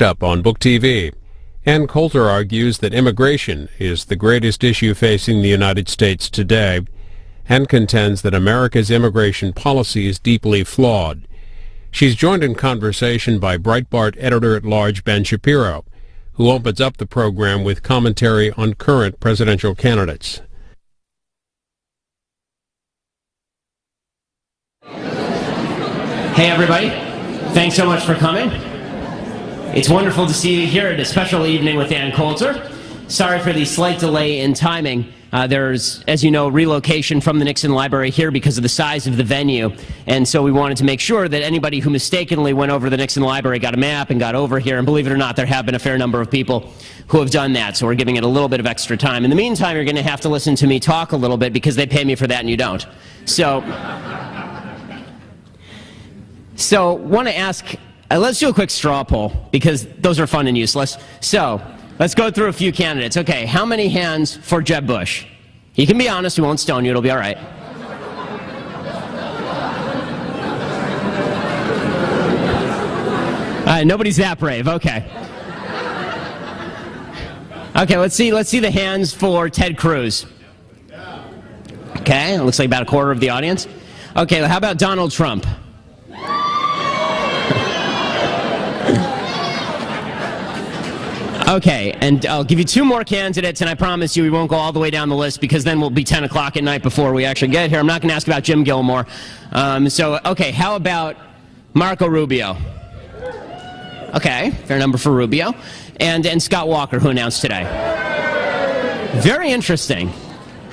up on Book TV. And Coulter argues that immigration is the greatest issue facing the United States today and contends that America's immigration policy is deeply flawed. She's joined in conversation by Breitbart editor-at-large Ben Shapiro, who opens up the program with commentary on current presidential candidates. Hey everybody, thanks so much for coming. It's wonderful to see you here at a special evening with Ann Coulter. Sorry for the slight delay in timing. There's, as you know, relocation from the Nixon Library here because of the size of the venue, and so we wanted to make sure that anybody who mistakenly went over to the Nixon Library got a map and got over here, and believe it or not, there have been a fair number of people who have done that, so we're giving it a little bit of extra time. In the meantime, you're going to have to listen to me talk a little bit because they pay me for that and you don't. So want to ask, let's do a quick straw poll because those are fun and useless. So let's go through a few candidates. Okay, how many hands for Jeb Bush? You can be honest, we won't stone you, it'll be all right. Nobody's that brave, okay. Okay, let's see the hands for Ted Cruz. Okay, it looks like about a quarter of the audience. Okay, how about Donald Trump? Okay, and I'll give you two more candidates, and I promise you we won't go all the way down the list because then we'll be 10 o'clock at night before we actually get here. I'm not going to ask about Jim Gilmore. Okay, how about Marco Rubio? Okay, fair number for Rubio. And Scott Walker, who announced today. Very interesting.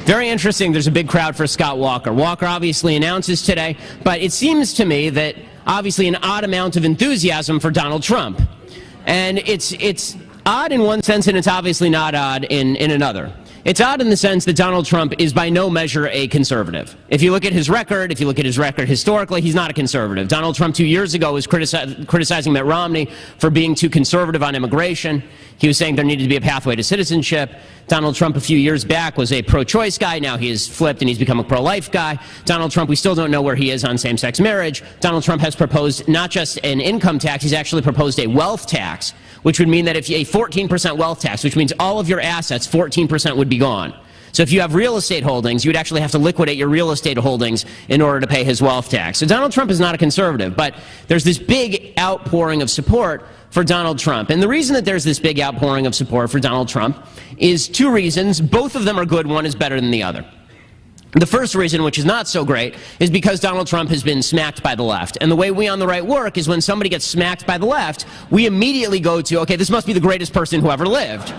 Very interesting, there's a big crowd for Scott Walker. Walker obviously announces today, but it seems to me that obviously an odd amount of enthusiasm for Donald Trump. And it's odd in one sense, and it's obviously not odd in another. It's odd in the sense that Donald Trump is by no measure a conservative. If you look at his record, historically, he's not a conservative. Donald Trump 2 years ago was criticizing Mitt Romney for being too conservative on immigration. He was saying there needed to be a pathway to citizenship. Donald Trump a few years back was a pro-choice guy. Now he has flipped and he's become a pro-life guy. Donald Trump, we still don't know where he is on same-sex marriage. Donald Trump has proposed not just an income tax, he's actually proposed a wealth tax, which would mean that if you a 14% wealth tax, which means all of your assets, 14% would be gone. So if you have real estate holdings, you would actually have to liquidate your real estate holdings in order to pay his wealth tax. So Donald Trump is not a conservative, but there's this big outpouring of support for Donald Trump. And the reason that there's this big outpouring of support for Donald Trump is two reasons. Both of them are good. One is better than the other. The first reason, which is not so great, is because Donald Trump has been smacked by the left. And the way we on the right work is when somebody gets smacked by the left, we immediately go to, okay, this must be the greatest person who ever lived.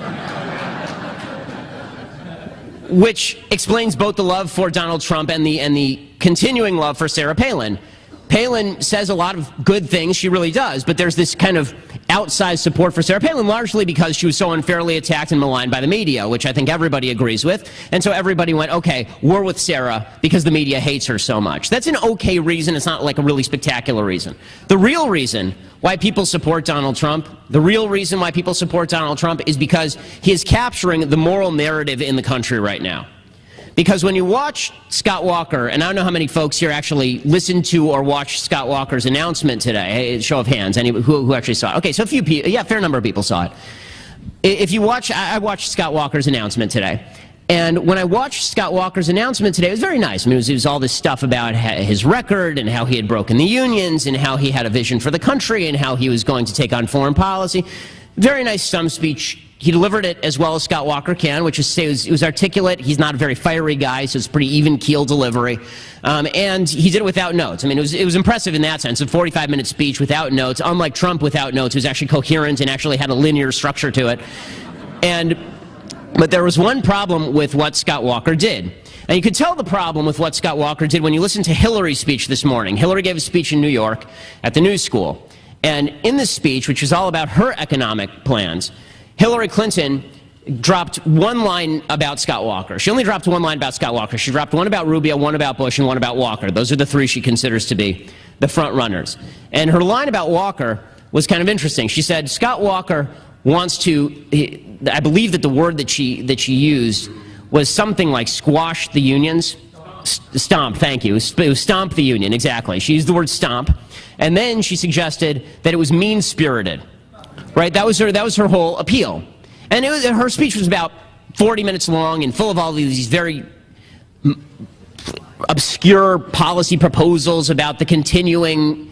Which explains both the love for Donald Trump and the continuing love for Sarah Palin. Palin says a lot of good things, she really does, but there's this kind of outsized support for Sarah Palin, largely because she was so unfairly attacked and maligned by the media, which I think everybody agrees with. And so everybody went, okay, we're with Sarah because the media hates her so much. That's an okay reason. It's not like a really spectacular reason. The real reason why people support Donald Trump, is because he is capturing the moral narrative in the country right now. Because when you watch Scott Walker, and I don't know how many folks here actually listened to or watched Scott Walker's announcement today. Show of hands, who actually saw it? Okay, so a few people, yeah, a fair number of people saw it. If you watch, I watched Scott Walker's announcement today. And when I watched Scott Walker's announcement today, it was very nice. I mean, it was all this stuff about his record and how he had broken the unions and how he had a vision for the country and how he was going to take on foreign policy. Very nice stump speech. He delivered it as well as Scott Walker can, which is to say it was articulate. He's not a very fiery guy, so it's pretty even-keel delivery. And he did it without notes. I mean, it was impressive in that sense, a 45-minute speech without notes, unlike Trump without notes, who's actually coherent and actually had a linear structure to it. But there was one problem with what Scott Walker did. And you could tell the problem with what Scott Walker did when you listen to Hillary's speech this morning. Hillary gave a speech in New York at the News School. And in this speech, which was all about her economic plans, Hillary Clinton dropped one line about Scott Walker. She only dropped one line about Scott Walker. She dropped one about Rubio, one about Bush, and one about Walker. Those are the three she considers to be the front runners. And her line about Walker was kind of interesting. She said, Scott Walker wants to, I believe that the word that she used was something like squash the unions. Stomp, thank you. It was stomp the union, exactly. She used the word stomp. And then she suggested that it was mean-spirited. right? That was her whole appeal. And her speech was about 40 minutes long and full of all these very obscure policy proposals about the continuing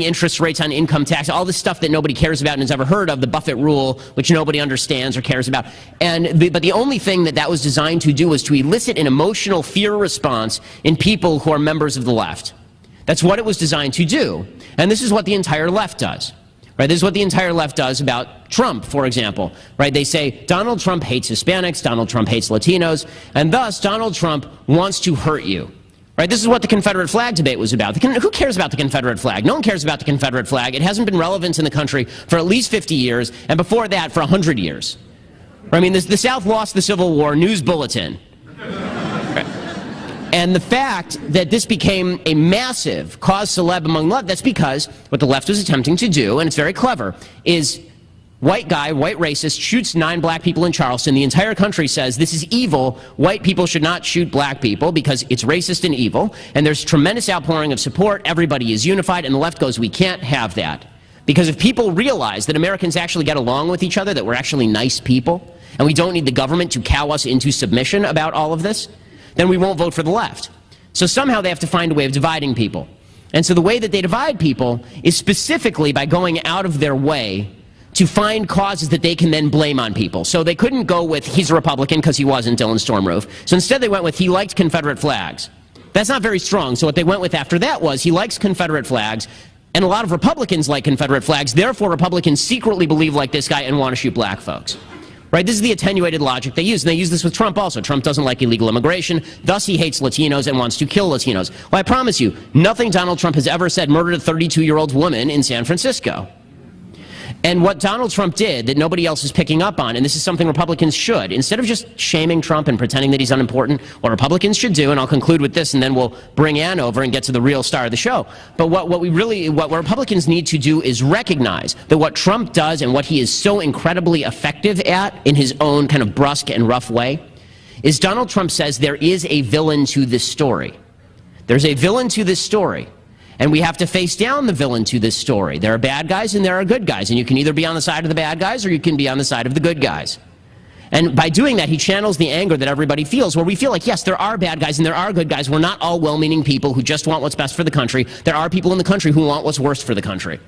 interest rates on income tax, all this stuff that nobody cares about and has ever heard of, the Buffett rule, which nobody understands or cares about. But the only thing that was designed to do was to elicit an emotional fear response in people who are members of the left. That's what it was designed to do. And this is what the entire left does. Right? This is what the entire left does about Trump, for example. Right? They say Donald Trump hates Hispanics, Donald Trump hates Latinos, and thus Donald Trump wants to hurt you. Right? This is what the Confederate flag debate was about. Who cares about the Confederate flag? No one cares about the Confederate flag. It hasn't been relevant in the country for at least 50 years, and before that for 100 years. I mean, the South lost the Civil War, news bulletin. And the fact that this became a massive cause celeb among the left, that's because what the left was attempting to do, and it's very clever, is white guy, white racist, shoots 9 black people in Charleston. The entire country says this is evil. White people should not shoot black people because it's racist and evil. And there's tremendous outpouring of support. Everybody is unified. And the left goes, we can't have that. Because if people realize that Americans actually get along with each other, that we're actually nice people, and we don't need the government to cow us into submission about all of this, then we won't vote for the left. So somehow they have to find a way of dividing people. And so the way that they divide people is specifically by going out of their way to find causes that they can then blame on people. So they couldn't go with, he's a Republican, because he wasn't, Dylan Stormroof. So instead they went with, he liked Confederate flags. That's not very strong. So what they went with after that was, he likes Confederate flags, and a lot of Republicans like Confederate flags, therefore Republicans secretly believe like this guy and want to shoot black folks. Right? This is the attenuated logic they use, and they use this with Trump also. Trump doesn't like illegal immigration, thus he hates Latinos and wants to kill Latinos. Well, I promise you, nothing Donald Trump has ever said murdered a 32-year-old woman in San Francisco. And what Donald Trump did that nobody else is picking up on, and this is something Republicans should, instead of just shaming Trump and pretending that he's unimportant, what Republicans should do, and I'll conclude with this and then we'll bring Ann over and get to the real star of the show, but what Republicans need to do is recognize that what Trump does and what he is so incredibly effective at in his own kind of brusque and rough way is Donald Trump says there is a villain to this story. There's a villain to this story. And we have to face down the villain to this story. There are bad guys and there are good guys. And you can either be on the side of the bad guys or you can be on the side of the good guys. And by doing that, he channels the anger that everybody feels, where we feel like, yes, there are bad guys and there are good guys. We're not all well-meaning people who just want what's best for the country. There are people in the country who want what's worst for the country.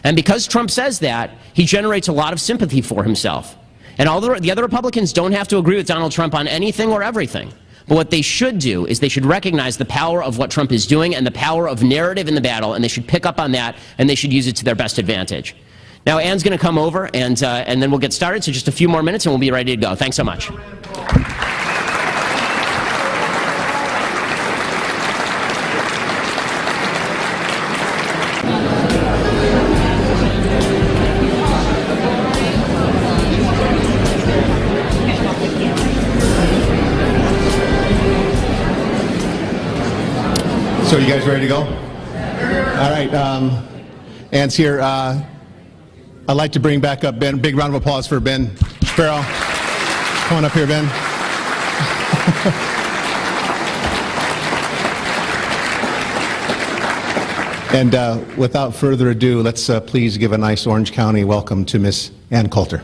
And because Trump says that, he generates a lot of sympathy for himself. And all the other Republicans don't have to agree with Donald Trump on anything or everything. But what they should do is they should recognize the power of what Trump is doing and the power of narrative in the battle, and they should pick up on that, and they should use it to their best advantage. Now, Ann's going to come over, and then we'll get started, so just a few more minutes, and we'll be ready to go. Thanks so much. So you guys ready to go? All right, Ann's here. I'd like to bring back up Ben. Big round of applause for Ben Shapiro. Come on up here, Ben. And without further ado, let's please give a nice Orange County welcome to Miss Ann Coulter.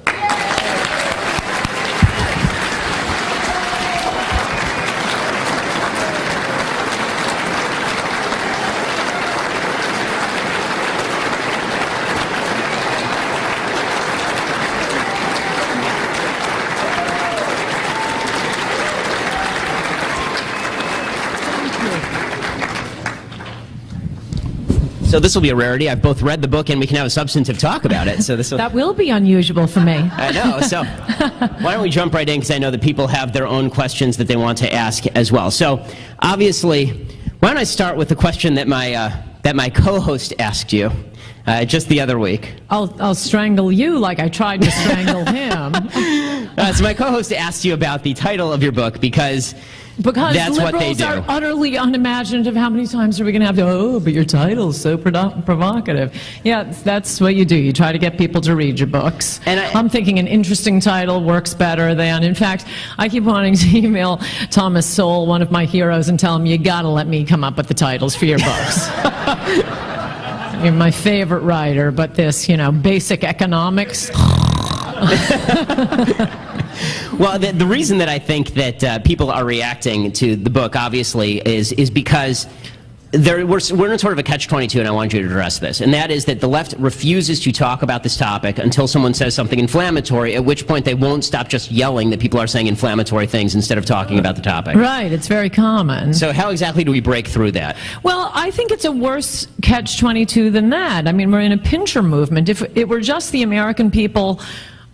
So this will be a rarity. I've both read the book and we can have a substantive talk about it. So that will be unusual for me. I know. So why don't we jump right in, because I know that people have their own questions that they want to ask as well. So obviously, why don't I start with the question that my co-host asked you just the other week. I'll strangle you like I tried to strangle him. So my co-host asked you about the title of your book because that's what they do. Liberals are utterly unimaginative. How many times are we going to have to, oh, but your title's so provocative. Yeah, that's what you do. You try to get people to read your books. And I'm thinking an interesting title works better than, in fact, I keep wanting to email Thomas Sowell, one of my heroes, and tell him, you got to let me come up with the titles for your books. you're my favorite writer, but this, basic economics. Well, the reason that I think that people are reacting to the book, obviously, is because we're in sort of a catch-22, and I want you to address this, and that is that the left refuses to talk about this topic until someone says something inflammatory, at which point they won't stop just yelling that people are saying inflammatory things instead of talking about the topic. Right, it's very common. So how exactly do we break through that? Well, I think it's a worse catch-22 than that. I mean, we're in a pincher movement. If it were just the American people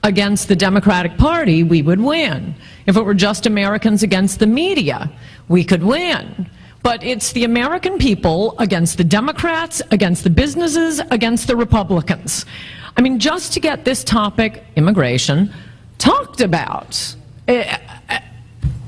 against the Democratic Party, we would win. If it were just Americans against the media, we could win. But it's the American people against the Democrats, against the businesses, against the Republicans. I mean, just to get this topic, immigration, talked about,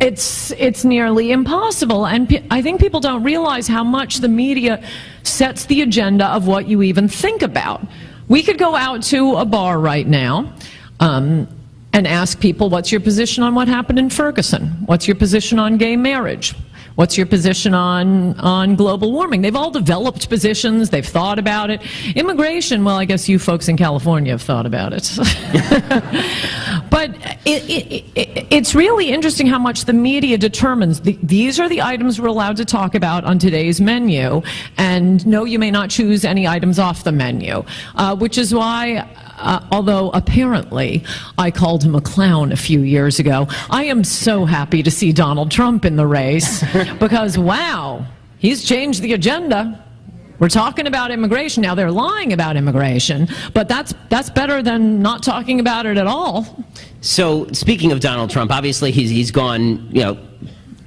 it's nearly impossible. And I think people don't realize how much the media sets the agenda of what you even think about. We could go out to a bar right now and ask people, what's your position on what happened in Ferguson? What's your position on gay marriage? What's your position on global warming? They've all developed positions. They've thought about it. Immigration, well, I guess you folks in California have thought about it. But it's really interesting how much the media determines. These are the items we're allowed to talk about on today's menu. And no, you may not choose any items off the menu, which is why although apparently I called him a clown a few years ago, I am so happy to see Donald Trump in the race because, wow, he's changed the agenda. We're talking about immigration. Now, they're lying about immigration, but that's better than not talking about it at all. So, speaking of Donald Trump, obviously he's gone,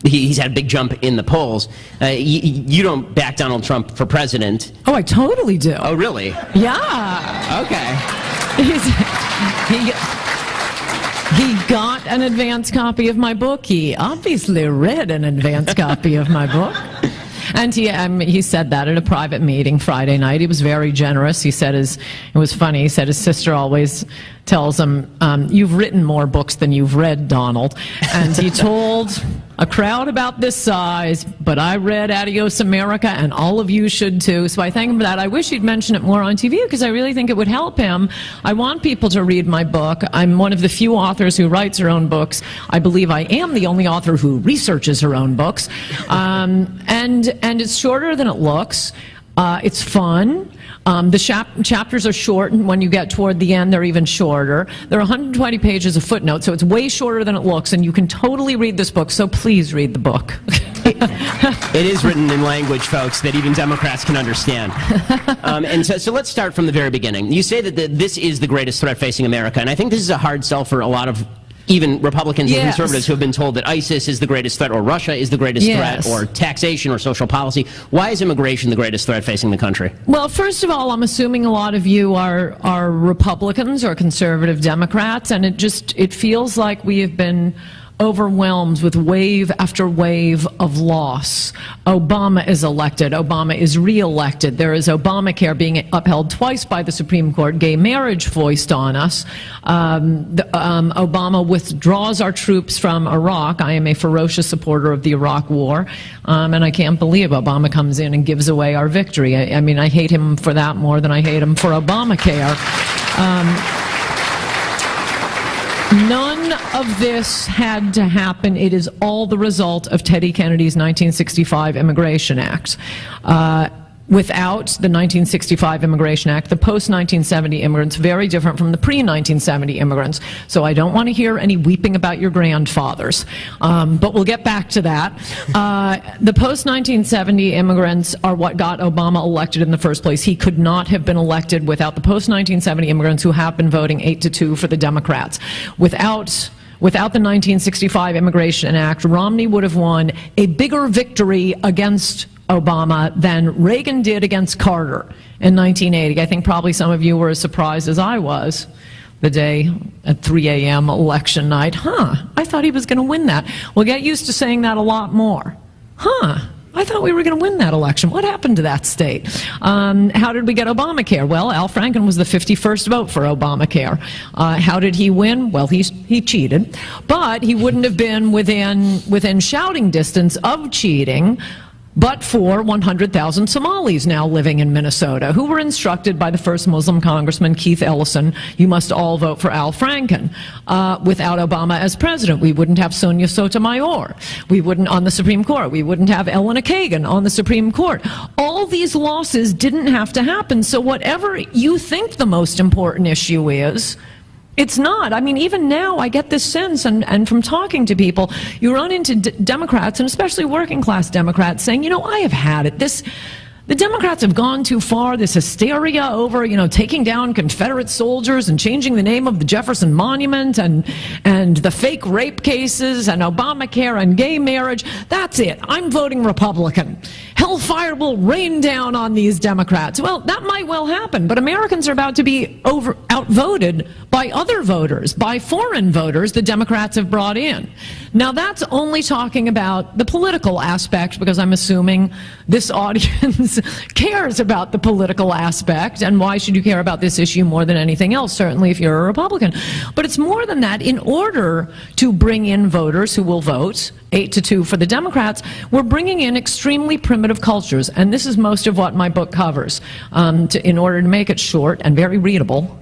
he's had a big jump in the polls. You don't back Donald Trump for president. Oh, I totally do. Oh, really? Yeah. Okay. He got an advance copy of my book. He obviously read an advance copy of my book. And he said that at a private meeting Friday night. He was very generous. He said it was funny, he said his sister always tells him, you've written more books than you've read, Donald. And he told a crowd about this size, but I read Adios America, and all of you should too. So I thank him for that. I wish he'd mention it more on TV because I really think it would help him. I want people to read my book. I'm one of the few authors who writes her own books. I believe I am the only author who researches her own books. And it's shorter than it looks. It's fun. The chapters are short, and when you get toward the end, they're even shorter. There are 120 pages of footnotes, so it's way shorter than it looks, and you can totally read this book, so please read the book. It is written in language, folks, that even Democrats can understand. And so let's start from the very beginning. You say that this is the greatest threat facing America, and I think this is a hard sell for a lot of even Republicans and conservatives who have been told that ISIS is the greatest threat, or Russia is the greatest threat, or taxation or social policy. Why is immigration the greatest threat facing the country? Well, first of all, I'm assuming a lot of you are Republicans or conservative Democrats, and it feels like we have been overwhelmed with wave after wave of loss. Obama is elected. Obama is re-elected. There is Obamacare being upheld twice by the Supreme Court. Gay marriage foist on us. Obama withdraws our troops from Iraq. I am a ferocious supporter of the Iraq War, and I can't believe Obama comes in and gives away our victory. I mean, I hate him for that more than I hate him for Obamacare. None of this had to happen. It is all the result of Teddy Kennedy's 1965 Immigration Act. Without the 1965 Immigration Act, the post-1970 immigrants, very different from the pre-1970 immigrants. So I don't want to hear any weeping about your grandfathers. But we'll get back to that. The post-1970 immigrants are what got Obama elected in the first place. He could not have been elected without the post-1970 immigrants who have been voting 8-2 for the Democrats. Without the 1965 Immigration Act, Romney would have won a bigger victory against Obama than Reagan did against Carter in 1980. I think probably some of you were as surprised as I was the day at 3 a.m. election night. I thought he was going to win that. We'll get used to saying that a lot more. I thought we were going to win that election. What happened to that state? How did we get Obamacare? Well, Al Franken was the 51st vote for Obamacare. How did he win? Well, he cheated. But he wouldn't have been within shouting distance of cheating but for 100,000 Somalis now living in Minnesota, who were instructed by the first Muslim congressman, Keith Ellison, you must all vote for Al Franken. Without Obama as president, we wouldn't have Sonia Sotomayor. We wouldn't, on the Supreme Court, we wouldn't have Elena Kagan on the Supreme Court. All these losses didn't have to happen, so whatever you think the most important issue is, it's not. I mean, even now, I get this sense, and from talking to people, you run into Democrats, and especially working class Democrats, saying, you know, I have had it. The Democrats have gone too far, this hysteria over, you know, taking down Confederate soldiers and changing the name of the Jefferson Monument and the fake rape cases and Obamacare and gay marriage. That's it. I'm voting Republican. Hellfire will rain down on these Democrats. Well, that might well happen, but Americans are about to be outvoted by other voters, by foreign voters the Democrats have brought in. Now, that's only talking about the political aspect, because I'm assuming this audience cares about the political aspect, and why should you care about this issue more than anything else, certainly if you're a Republican. But it's more than that. In order to bring in voters who will vote 8-2 for the Democrats, we're bringing in extremely primitive cultures, and this is most of what my book covers. In order to make it short and very readable,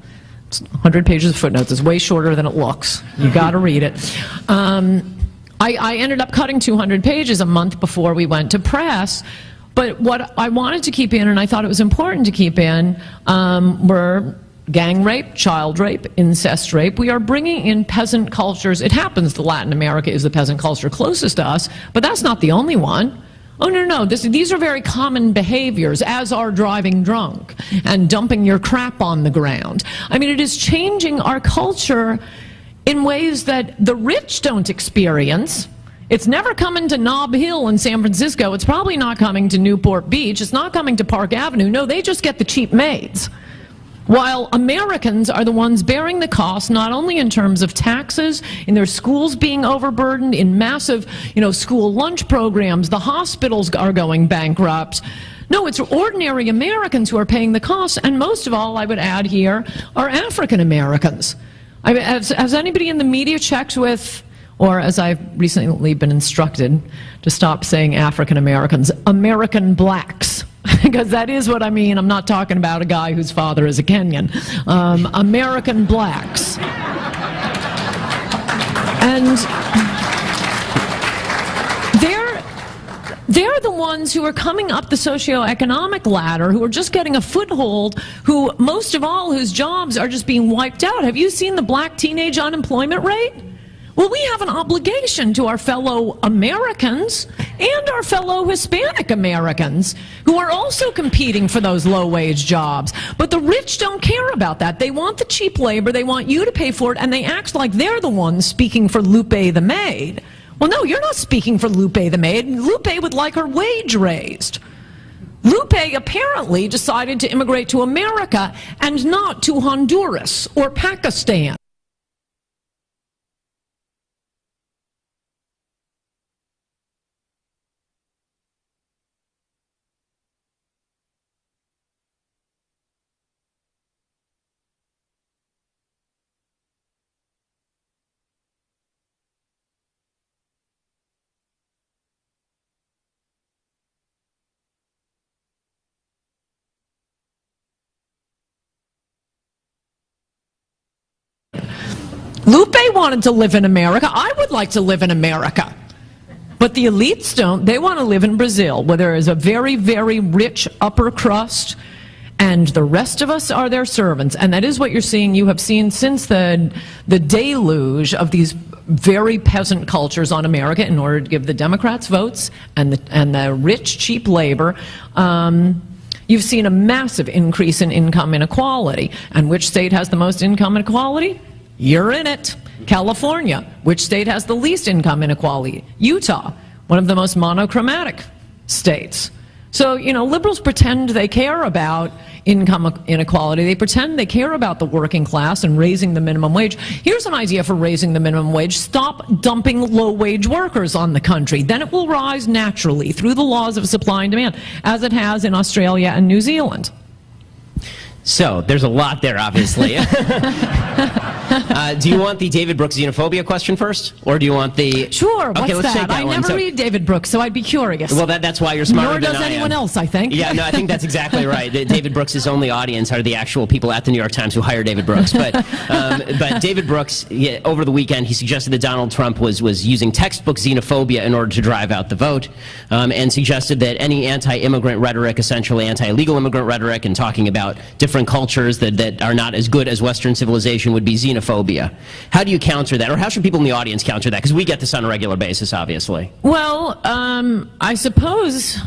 it's 100 pages of footnotes. It's way shorter than it looks. You got to read it. I ended up cutting 200 pages a month before we went to press. But what I wanted to keep in, and I thought it was important to keep in, were gang rape, child rape, incest rape. We are bringing in peasant cultures. It happens that Latin America is the peasant culture closest to us, but that's not the only one. Oh, no. These are very common behaviors, as are driving drunk and dumping your crap on the ground. I mean, it is changing our culture in ways that the rich don't experience. It's never coming to Nob Hill in San Francisco. It's probably not coming to Newport Beach. It's not coming to Park Avenue. No, they just get the cheap maids. While Americans are the ones bearing the cost, not only in terms of taxes, in their schools being overburdened, in massive, school lunch programs, the hospitals are going bankrupt. No, it's ordinary Americans who are paying the cost, and most of all, I would add here, are African Americans. Has anybody in the media checked with, or as I've recently been instructed to stop saying African Americans, American blacks? Because that is what I mean. I'm not talking about a guy whose father is a Kenyan. American blacks. And they're the ones who are coming up the socioeconomic ladder, who are just getting a foothold, who, most of all, whose jobs are just being wiped out. Have you seen the black teenage unemployment rate? Well, we have an obligation to our fellow Americans and our fellow Hispanic Americans who are also competing for those low-wage jobs. But the rich don't care about that. They want the cheap labor, they want you to pay for it, and they act like they're the ones speaking for Lupe the maid. Well, no, you're not speaking for Lupe the maid. Lupe would like her wage raised. Lupe apparently decided to immigrate to America and not to Honduras or Pakistan. Lupe wanted to live in America. I would like to live in America. But the elites don't. They want to live in Brazil, where there is a very, very rich upper crust, and the rest of us are their servants. And that is what you're seeing. You have seen since the deluge of these very peasant cultures on America in order to give the Democrats votes and the rich, cheap labor. You've seen a massive increase in income inequality. And which state has the most income inequality? You're in it. California. Which state has the least income inequality? Utah, one of the most monochromatic states. So, liberals pretend they care about income inequality. They pretend they care about the working class and raising the minimum wage. Here's an idea for raising the minimum wage. Stop dumping low-wage workers on the country. Then it will rise naturally through the laws of supply and demand, as it has in Australia and New Zealand. So, there's a lot there, obviously. Do you want the David Brooks xenophobia question first, or do you want the? Sure. What's let's that? take that I one. never read David Brooks, so I'd be curious. Well, that's why you're smarter Nor than does I am. anyone else, I think. Yeah, no, I think that's exactly right. David Brooks' only audience are the actual people at the New York Times who hire David Brooks. But David Brooks, over the weekend, he suggested that Donald Trump was using textbook xenophobia in order to drive out the vote, and suggested that any anti-immigrant rhetoric, essentially anti-illegal immigrant rhetoric, and talking about different cultures that are not as good as Western civilization would be xenophobia. How do you counter that, or how should people in the audience counter that? Because we get this on a regular basis, obviously. Well, I suppose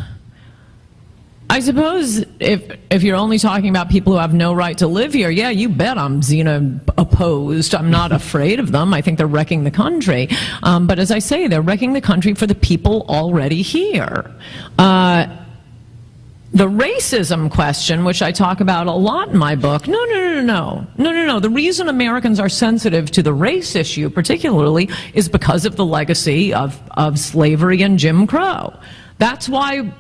if you're only talking about people who have no right to live here, yeah, you bet I'm opposed. I'm not afraid of them. I think they're wrecking the country. But as I say, they're wrecking the country for the people already here. The racism question, which I talk about a lot in my book, no. The reason Americans are sensitive to the race issue particularly is because of the legacy of slavery and Jim Crow. That's why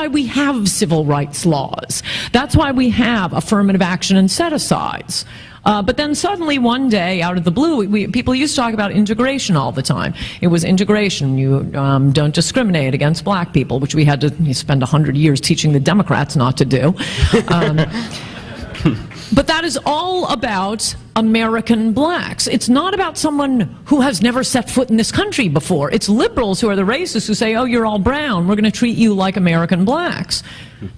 we have civil rights laws. That's why we have affirmative action and set-asides. But then suddenly one day, out of the blue, people used to talk about integration all the time. It was integration. You don't discriminate against black people, which we had to spend 100 years teaching the Democrats not to do. But that is all about American blacks. It's not about someone who has never set foot in this country before. It's liberals who are the racists who say, oh, you're all brown. We're going to treat you like American blacks.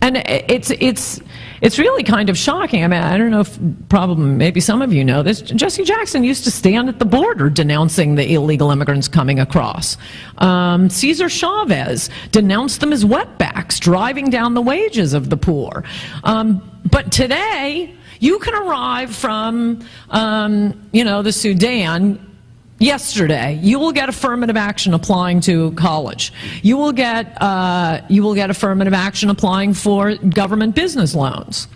And it's really kind of shocking. I mean, I don't know if maybe some of you know this. Jesse Jackson used to stand at the border denouncing the illegal immigrants coming across. Cesar Chavez denounced them as wetbacks, driving down the wages of the poor. But today, you can arrive from, the Sudan yesterday. You will get affirmative action applying to college. You will get affirmative action applying for government business loans.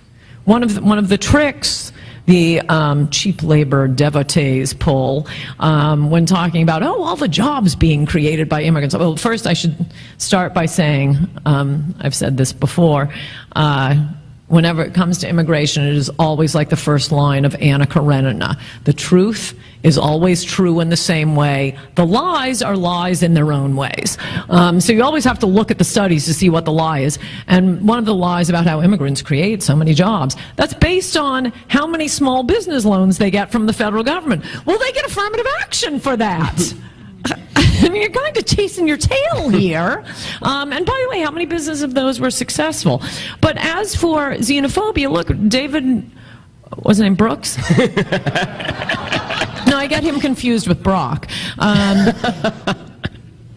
One of the tricks the cheap labor devotees pull when talking about, all the jobs being created by immigrants. Well, first I should start by saying, I've said this before, whenever it comes to immigration, it is always like the first line of Anna Karenina. The truth is always true in the same way. The lies are lies in their own ways. So you always have to look at the studies to see what the lie is. And one of the lies about how immigrants create so many jobs, that's based on how many small business loans they get from the federal government. Well, they get affirmative action for that. I mean, you're kind of chasing your tail here. And by the way, how many businesses of those were successful? But as for xenophobia, look, David, what's his name, Brooks? No, I get him confused with Brock.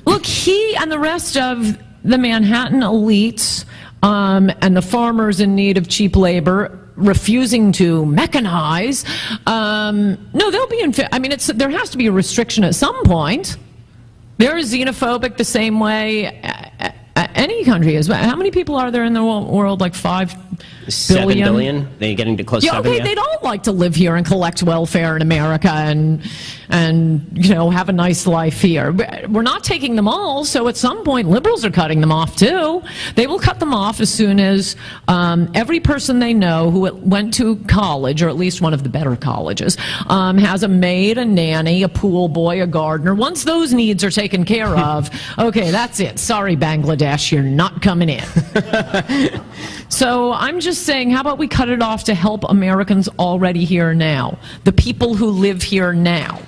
Look, he and the rest of the Manhattan elites and the farmers in need of cheap labor refusing to mechanize, no, they'll be I mean, there has to be a restriction at some point. They're xenophobic the same way any country is. How many people are there in the world? Like 5 billion? 7 billion? They're getting to close to 7, okay, they'd all like to live here and collect welfare in America and have a nice life here. We're not taking them all, so at some point liberals are cutting them off too. They will cut them off as soon as every person they know who went to college, or at least one of the better colleges, has a maid, a nanny, a pool boy, a gardener. Once those needs are taken care of, okay, that's it. Sorry, Bangladesh, you're not coming in. So I'm just saying, how about we cut it off to help Americans already here now, the people who live here now.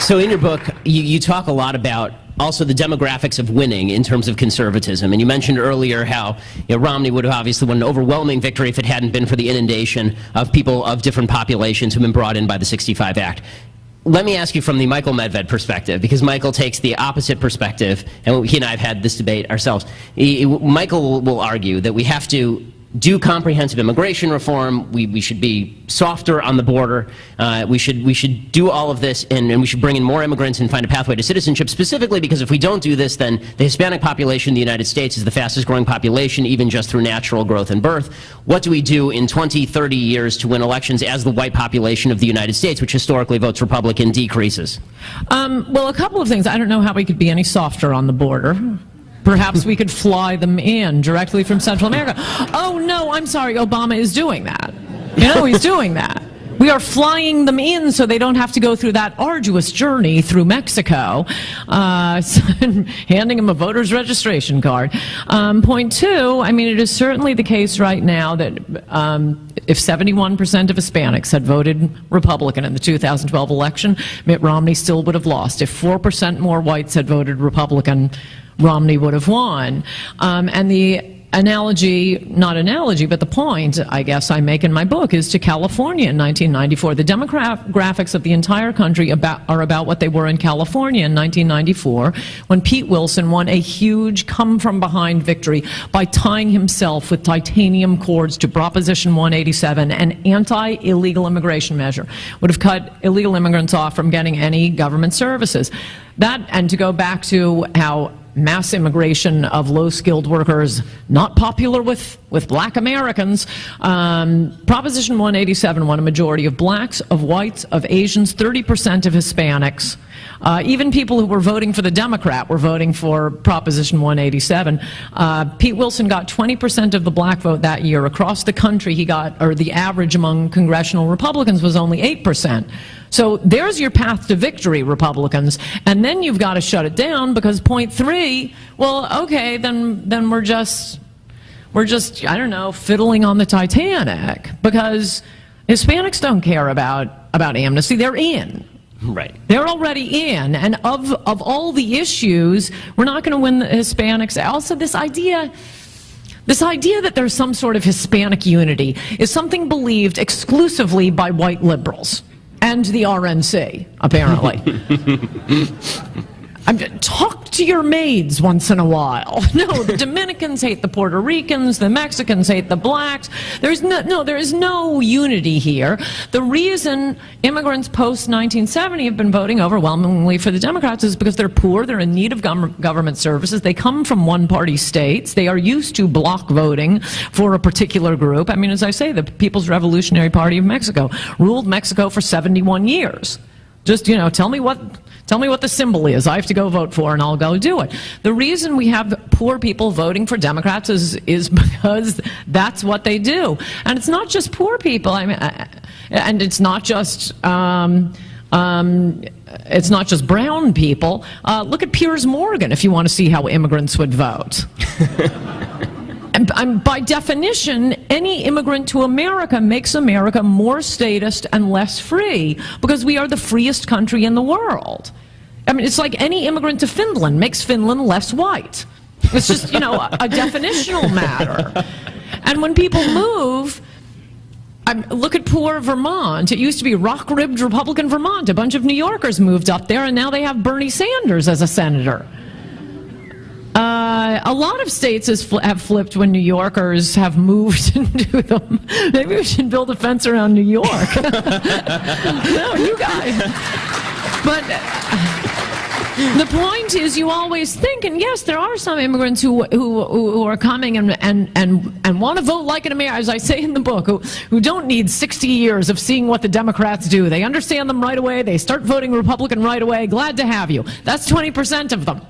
So in your book, you talk a lot about also the demographics of winning in terms of conservatism. And you mentioned earlier how Romney would have obviously won an overwhelming victory if it hadn't been for the inundation of people of different populations who've been brought in by the 65 Act. Let me ask you from the Michael Medved perspective, because Michael takes the opposite perspective, and he and I have had this debate ourselves. Michael will argue that we have to do comprehensive immigration reform. We should be softer on the border. We should do all of this, and we should bring in more immigrants and find a pathway to citizenship, specifically because if we don't do this, then the Hispanic population in the United States is the fastest growing population, even just through natural growth and birth. What do we do in 20, 30 years to win elections as the white population of the United States, which historically votes Republican, decreases? Well, a couple of things. I don't know how we could be any softer on the border. Perhaps we could fly them in directly from Central America. Oh, no, I'm sorry, Obama is doing that. You know, he's doing that. We are flying them in so they don't have to go through that arduous journey through Mexico, handing them a voter's registration card. Point two, I mean, it is certainly the case right now that if 71% of Hispanics had voted Republican in the 2012 election, Mitt Romney still would have lost. If 4% more whites had voted Republican, Romney would have won. And the but the point, I guess, I make in my book is to California in 1994. The demographics of the entire country are about what they were in California in 1994, when Pete Wilson won a huge come-from-behind victory by tying himself with titanium cords to Proposition 187, an anti-illegal immigration measure. Would have cut illegal immigrants off from getting any government services. That, and to go back to how mass immigration of low-skilled workers not popular with black Americans. Proposition 187 won a majority of blacks, of whites, of Asians, 30% of Hispanics. Even people who were voting for the Democrat were voting for Proposition 187. Pete Wilson got 20% of the black vote that year. Across the country, he got, or the average among congressional Republicans was only 8%. So there's your path to victory, Republicans. And then you've got to shut it down because point three, well, okay, then we're just, I don't know, fiddling on the Titanic, because Hispanics don't care about amnesty. They're in. Right. They're already in. And of all the issues, we're not going to win the Hispanics. Also, this idea that there's some sort of Hispanic unity is something believed exclusively by white liberals. And the RNC, apparently. Talk to your maids once in a while. No, the Dominicans hate the Puerto Ricans, the Mexicans hate the blacks. There is no unity here. The reason immigrants post-1970 have been voting overwhelmingly for the Democrats is because they're poor, they're in need of government services, they come from one-party states, they are used to block voting for a particular group. I mean, as I say, the People's Revolutionary Party of Mexico ruled Mexico for 71 years. Just, you know, tell me what the symbol is. I have to go vote for, and I'll go do it. The reason we have poor people voting for Democrats is because that's what they do. And it's not just poor people. I mean, and it's not just brown people. Look at Piers Morgan if you want to see how immigrants would vote. And by definition, any immigrant to America makes America more statist and less free, because we are the freest country in the world. I mean, it's like any immigrant to Finland makes Finland less white. It's just, you know, a definitional matter. And when people move, look at poor Vermont. It used to be rock-ribbed Republican Vermont. A bunch of New Yorkers moved up there, and now they have Bernie Sanders as a senator. A lot of states have flipped when New Yorkers have moved into them. Maybe we should build a fence around New York. No, you guys. But the point is, you always think, and yes, there are some immigrants who are coming and want to vote like an American, as I say in the book, who don't need 60 years of seeing what the Democrats do. They understand them right away. They start voting Republican right away. Glad to have you. That's 20% of them.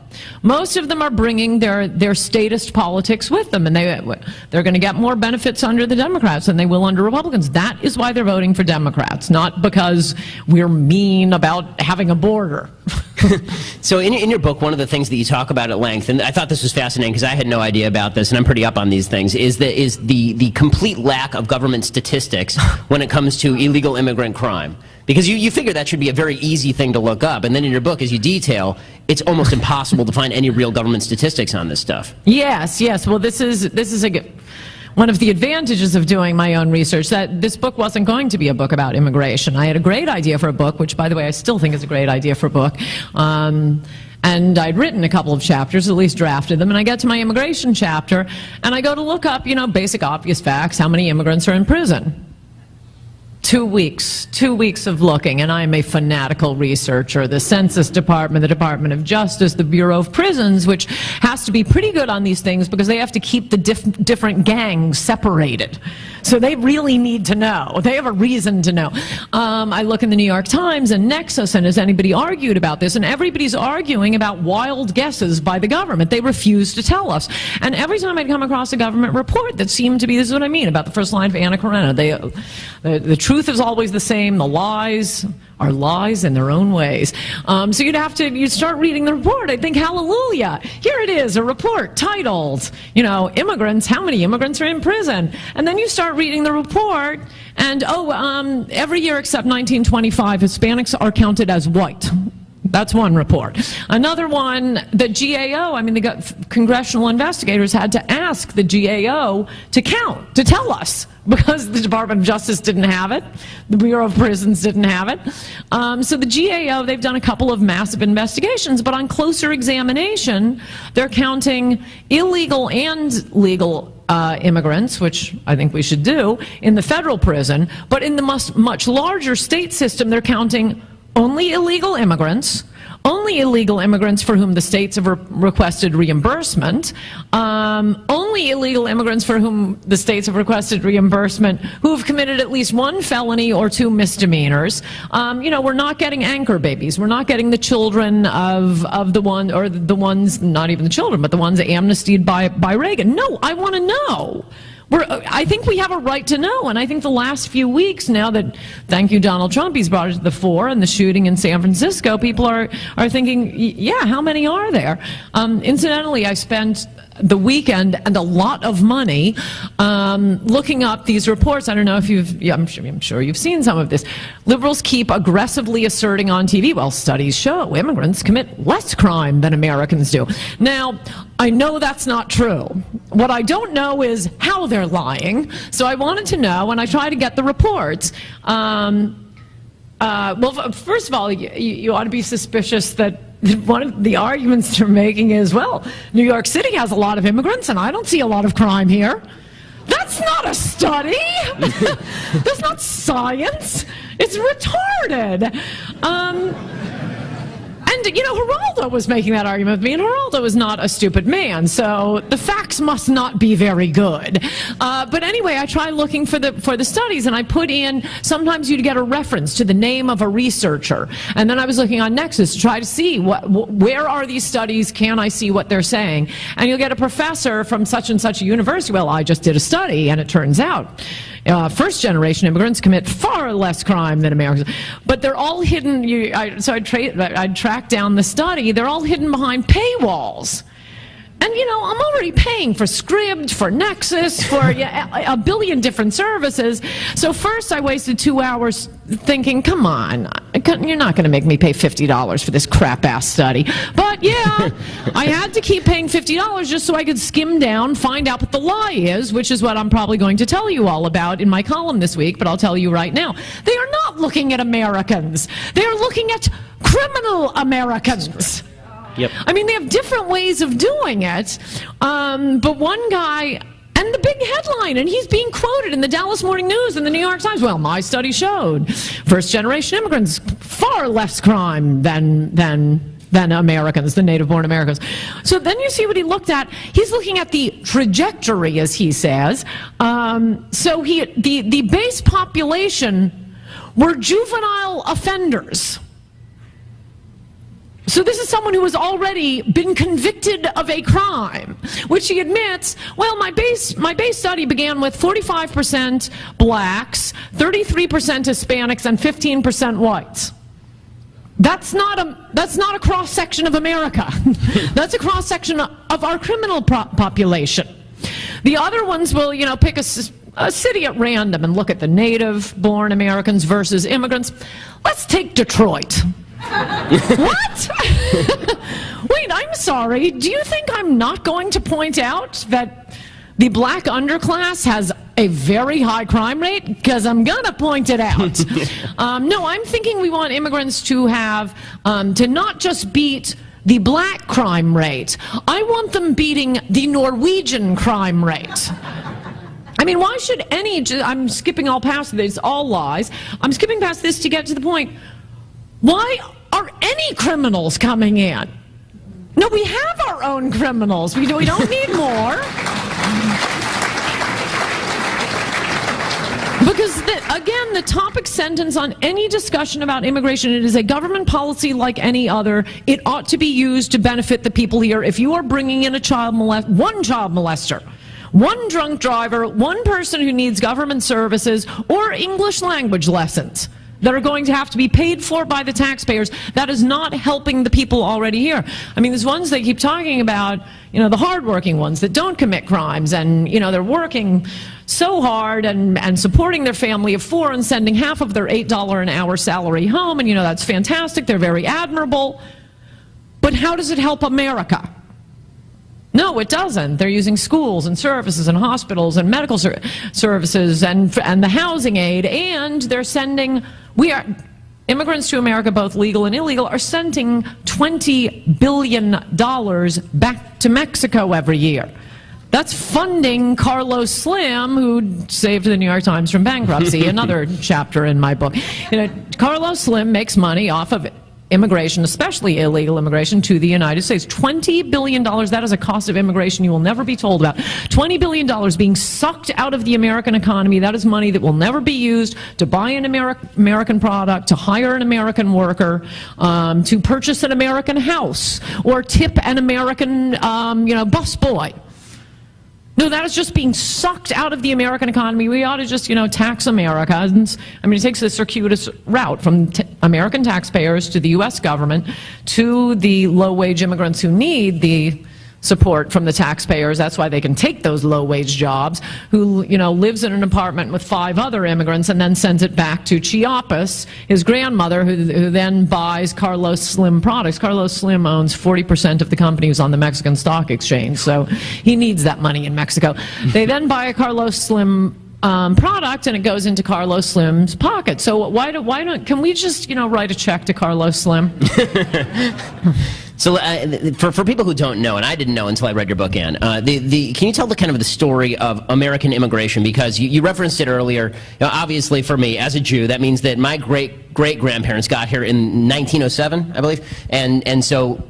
Most of them are bringing their statist politics with them, and they're going to get more benefits under the Democrats than they will under Republicans. That is why they're voting for Democrats, not because we're mean about having a border. So in your book, one of the things that you talk about at length, and I thought this was fascinating because I had no idea about this, and I'm pretty up on these things, is the complete lack of government statistics when it comes to illegal immigrant crime. Because you figure that should be a very easy thing to look up, and then in your book, as you detail, it's almost impossible to find any real government statistics on this stuff. Yes. Well, this is one of the advantages of doing my own research, that this book wasn't going to be a book about immigration. I had a great idea for a book, which, by the way, I still think is a great idea for a book. And I'd written a couple of chapters, at least drafted them, and I get to my immigration chapter, and I go to look up, you know, basic obvious facts, how many immigrants are in prison. 2 weeks of looking, and I'm a fanatical researcher. The Census Department, the Department of Justice, the Bureau of Prisons, which has to be pretty good on these things because they have to keep the different gangs separated. So they really need to know. They have a reason to know. I look in the New York Times and Nexus, and has anybody argued about this? And everybody's arguing about wild guesses by the government. They refuse to tell us. And every time I'd come across a government report that seemed to be, this is what I mean about the first line of Anna Karenina, the truth is always the same, the lies are lies in their own ways. So you'd start reading the report. I think, hallelujah, here it is, a report titled, immigrants, how many immigrants are in prison? And then you start reading the report, and every year except 1925, Hispanics are counted as white. That's one report. Another one, the GAO, the congressional investigators had to ask the GAO to count, to tell us, because the Department of Justice didn't have it. The Bureau of Prisons didn't have it. So the GAO, they've done a couple of massive investigations, but on closer examination, they're counting illegal and legal immigrants, which I think we should do, in the federal prison. But in the much larger state system, they're counting only illegal immigrants for whom the states have requested reimbursement, only illegal immigrants for whom the states have requested reimbursement who have committed at least one felony or two misdemeanors. We're not getting anchor babies. We're not getting the children of the ones, not even the children, but the ones amnestied by Reagan. No, I want to know. I think we have a right to know, and I think the last few weeks, now that, thank you, Donald Trump, he's brought it to the fore, and the shooting in San Francisco, people are thinking, yeah, how many are there? Incidentally, I spent the weekend and a lot of money looking up these reports. I don't know if I'm sure you've seen some of this. Liberals keep aggressively asserting on TV, well, studies show immigrants commit less crime than Americans do. Now, I know that's not true. What I don't know is how they're lying. So I wanted to know, and I try to get the reports. Well, first of all, you ought to be suspicious that one of the arguments they're making is, well, New York City has a lot of immigrants, and I don't see a lot of crime here. That's not a study. That's not science. It's retarded. And, Geraldo was making that argument with me, and Geraldo is not a stupid man, so the facts must not be very good. But anyway, I try looking for the studies, and I put in, sometimes you'd get a reference to the name of a researcher, and then I was looking on Nexus to try to see where are these studies, can I see what they're saying? And you'll get a professor from such and such a university, well, I just did a study, and it turns out first-generation immigrants commit far less crime than Americans, but they're all hidden. I'd track down the study. They're all hidden behind paywalls. And, I'm already paying for Scribd, for Nexus, for a billion different services. So first I wasted 2 hours thinking, come on, you're not going to make me pay $50 for this crap-ass study. But, yeah, I had to keep paying $50 just so I could skim down, find out what the lie is, which is what I'm probably going to tell you all about in my column this week, but I'll tell you right now. They are not looking at Americans. They are looking at criminal Americans. Yep. They have different ways of doing it, but one guy, and the big headline, and he's being quoted in the Dallas Morning News and the New York Times, well, my study showed first-generation immigrants far less crime than Americans, the native-born Americans. So then you see what he looked at. He's looking at the trajectory, as he says. So the base population were juvenile offenders. So this is someone who has already been convicted of a crime, which he admits, well, my base study began with 45% blacks, 33% Hispanics, and 15% whites. That's not a cross-section of America. That's a cross-section of our criminal population. The other ones will, pick a city at random and look at the native-born Americans versus immigrants. Let's take Detroit. What? Wait, I'm sorry. Do you think I'm not going to point out that the black underclass has a very high crime rate? Because I'm going to point it out. No, I'm thinking we want immigrants to have, to not just beat the black crime rate. I want them beating the Norwegian crime rate. Why should I'm skipping all past this, all lies. I'm skipping past this to get to the point. Why are any criminals coming in? No, we have our own criminals. We don't need more. Again, the topic sentence on any discussion about immigration, it is a government policy like any other. It ought to be used to benefit the people here. If you are bringing in one child molester, one drunk driver, one person who needs government services or English language lessons that are going to have to be paid for by the taxpayers, that is not helping the people already here. I mean, there's ones they keep talking about, you know, the hardworking ones that don't commit crimes, and, you know, they're working so hard and supporting their family of four and sending half of their $8 an hour salary home, and, you know, that's fantastic. They're very admirable. But how does it help America? No, it doesn't. They're using schools and services and hospitals and medical services and the housing aid, and they're sending, immigrants to America, both legal and illegal, are sending $20 billion back to Mexico every year. That's funding Carlos Slim, who saved the New York Times from bankruptcy, another chapter in my book. You know, Carlos Slim makes money off of immigration, especially illegal immigration, to the United States. $20 billion, that is a cost of immigration you will never be told about. $20 billion being sucked out of the American economy. That is money that will never be used to buy an American product, to hire an American worker, to purchase an American house, or tip an American busboy. No, that is just being sucked out of the American economy. We ought to just, tax Americans. I mean, it takes a circuitous route from American taxpayers to the U.S. government to the low-wage immigrants who need the support from the taxpayers. That's why they can take those low-wage jobs, who, lives in an apartment with 5 other immigrants and then sends it back to Chiapas, his grandmother, who then buys Carlos Slim products. Carlos Slim owns 40% of the companies on the Mexican Stock Exchange, so he needs that money in Mexico. They then buy a Carlos Slim product, and it goes into Carlos Slim's pocket. So can we just, write a check to Carlos Slim? So for people who don't know, and I didn't know until I read your book, Ann, can you tell the story of American immigration? Because you referenced it earlier. Obviously, for me, as a Jew, that means that my great-grandparents got here in 1907, I believe, and so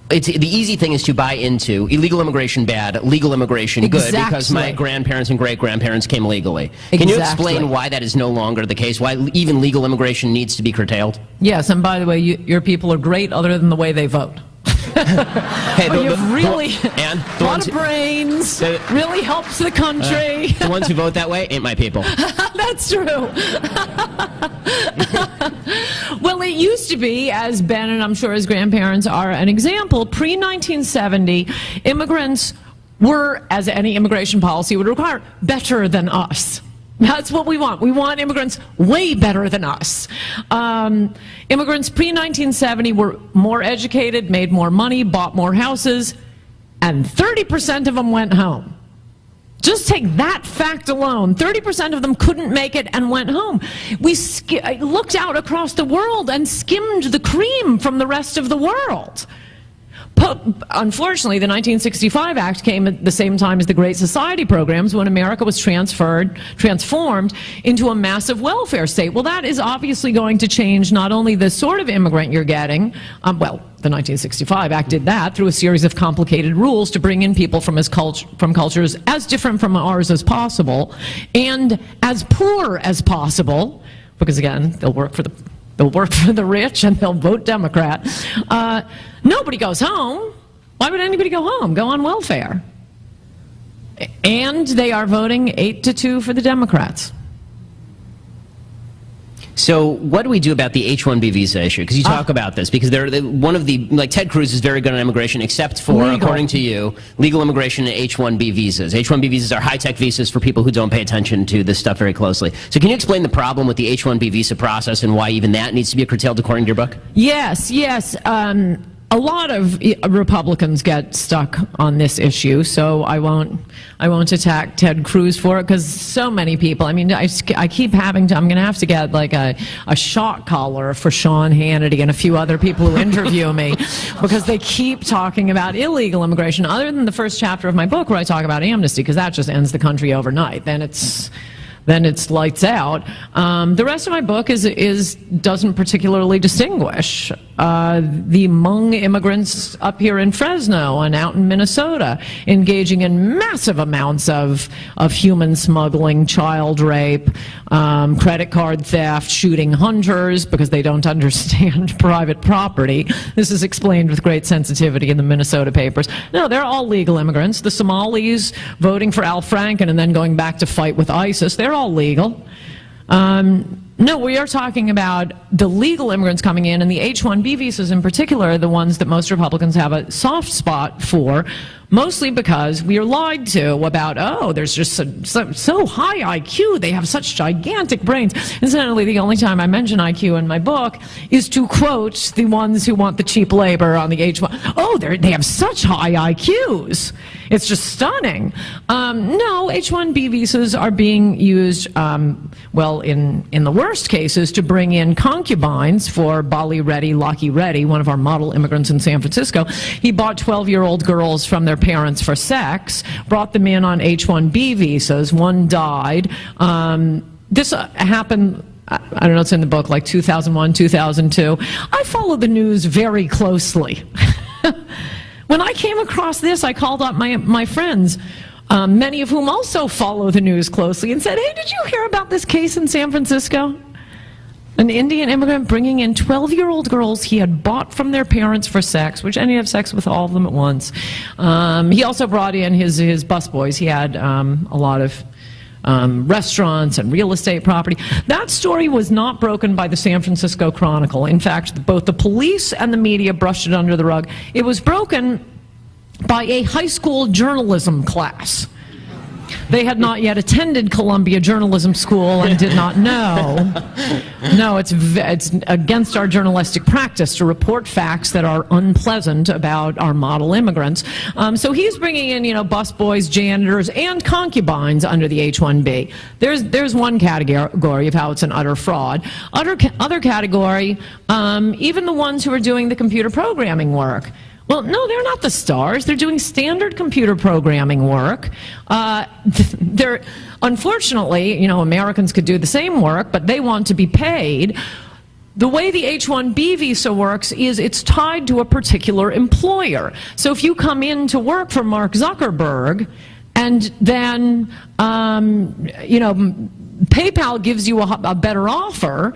the easy thing is to buy into illegal immigration bad, legal immigration good, because my grandparents and great-grandparents came legally. Can you explain why that is no longer the case, why even legal immigration needs to be curtailed? Yes, and by the way, your people are great other than the way they vote. Hey, you've really a lot of brains, really helps the country. The ones who vote that way ain't my people. That's true. Well, it used to be, as Ben and I'm sure his grandparents are an example, pre-1970, immigrants were, as any immigration policy would require, better than us. That's what we want. We want immigrants way better than us. Immigrants pre-1970 were more educated, made more money, bought more houses, and 30% of them went home. Just take that fact alone. 30% of them couldn't make it and went home. We looked out across the world and skimmed the cream from the rest of the world. Unfortunately, the 1965 Act came at the same time as the Great Society programs, when America was transformed into a massive welfare state. Well, that is obviously going to change not only the sort of immigrant you're getting, the 1965 Act did that through a series of complicated rules to bring in people from cultures as different from ours as possible, and as poor as possible, because again, they'll work for the rich and they'll vote Democrat. Nobody goes home. Why would anybody go home? Go on welfare. And they are voting 8-2 for the Democrats. So what do we do about the H-1B visa issue? Because you talk about this, because Ted Cruz is very good on immigration, except for, according to you, legal immigration and H-1B visas. H-1B visas are high-tech visas for people who don't pay attention to this stuff very closely. So can you explain the problem with the H-1B visa process and why even that needs to be curtailed according to your book? Yes. A lot of Republicans get stuck on this issue, so I won't attack Ted Cruz for it, because so many people. I mean, I keep I'm going to have to get like a shock collar for Sean Hannity and a few other people who interview me, because they keep talking about illegal immigration. Other than the first chapter of my book where I talk about amnesty, because that just ends the country overnight. Then it's then it's lights out. The rest of my book doesn't particularly distinguish the Hmong immigrants up here in Fresno and out in Minnesota engaging in massive amounts of human smuggling, child rape, credit card theft, shooting hunters because they don't understand private property. This is explained with great sensitivity in the Minnesota papers. No, they're all legal immigrants. The Somalis voting for Al Franken and then going back to fight with ISIS, they're all legal. No, we are talking about the legal immigrants coming in, and the H-1B visas in particular are the ones that most Republicans have a soft spot for, mostly because we are lied to about, oh, there's just so high IQ, they have such gigantic brains. Incidentally, the only time I mention IQ in my book is to quote the ones who want the cheap labor on the H-1. Oh, they have such high IQs. It's just stunning. No, H-1B visas are being used, well, in the worst cases, to bring in concubines for Bali Reddy, Lucky Reddy, one of our model immigrants in San Francisco. He bought 12-year-old girls from their parents for sex, brought them in on H-1B visas. One died. This happened, I don't know, it's in the book, like 2001, 2002. I follow the news very closely. When I came across this, I called up my friends, many of whom also follow the news closely, and said, hey, did you hear about this case in San Francisco? An Indian immigrant bringing in 12-year-old girls he had bought from their parents for sex, which ended up sex with all of them at once. He also brought in his busboys. He had a lot of restaurants and real estate property. That story was not broken by the San Francisco Chronicle. In fact, both the police and the media brushed it under the rug. It was broken by a high school journalism class. They had not yet attended Columbia Journalism School and did not know. No, it's against our journalistic practice to report facts that are unpleasant about our model immigrants. So he's bringing in, busboys, janitors, and concubines under the H-1B. There's one category of how it's an utter fraud. Other category, even the ones who are doing the computer programming work. Well, no, they're not the stars. They're doing standard computer programming work. Unfortunately, Americans could do the same work, but they want to be paid. The way the H-1B visa works is it's tied to a particular employer. So if you come in to work for Mark Zuckerberg, and then, PayPal gives you a better offer,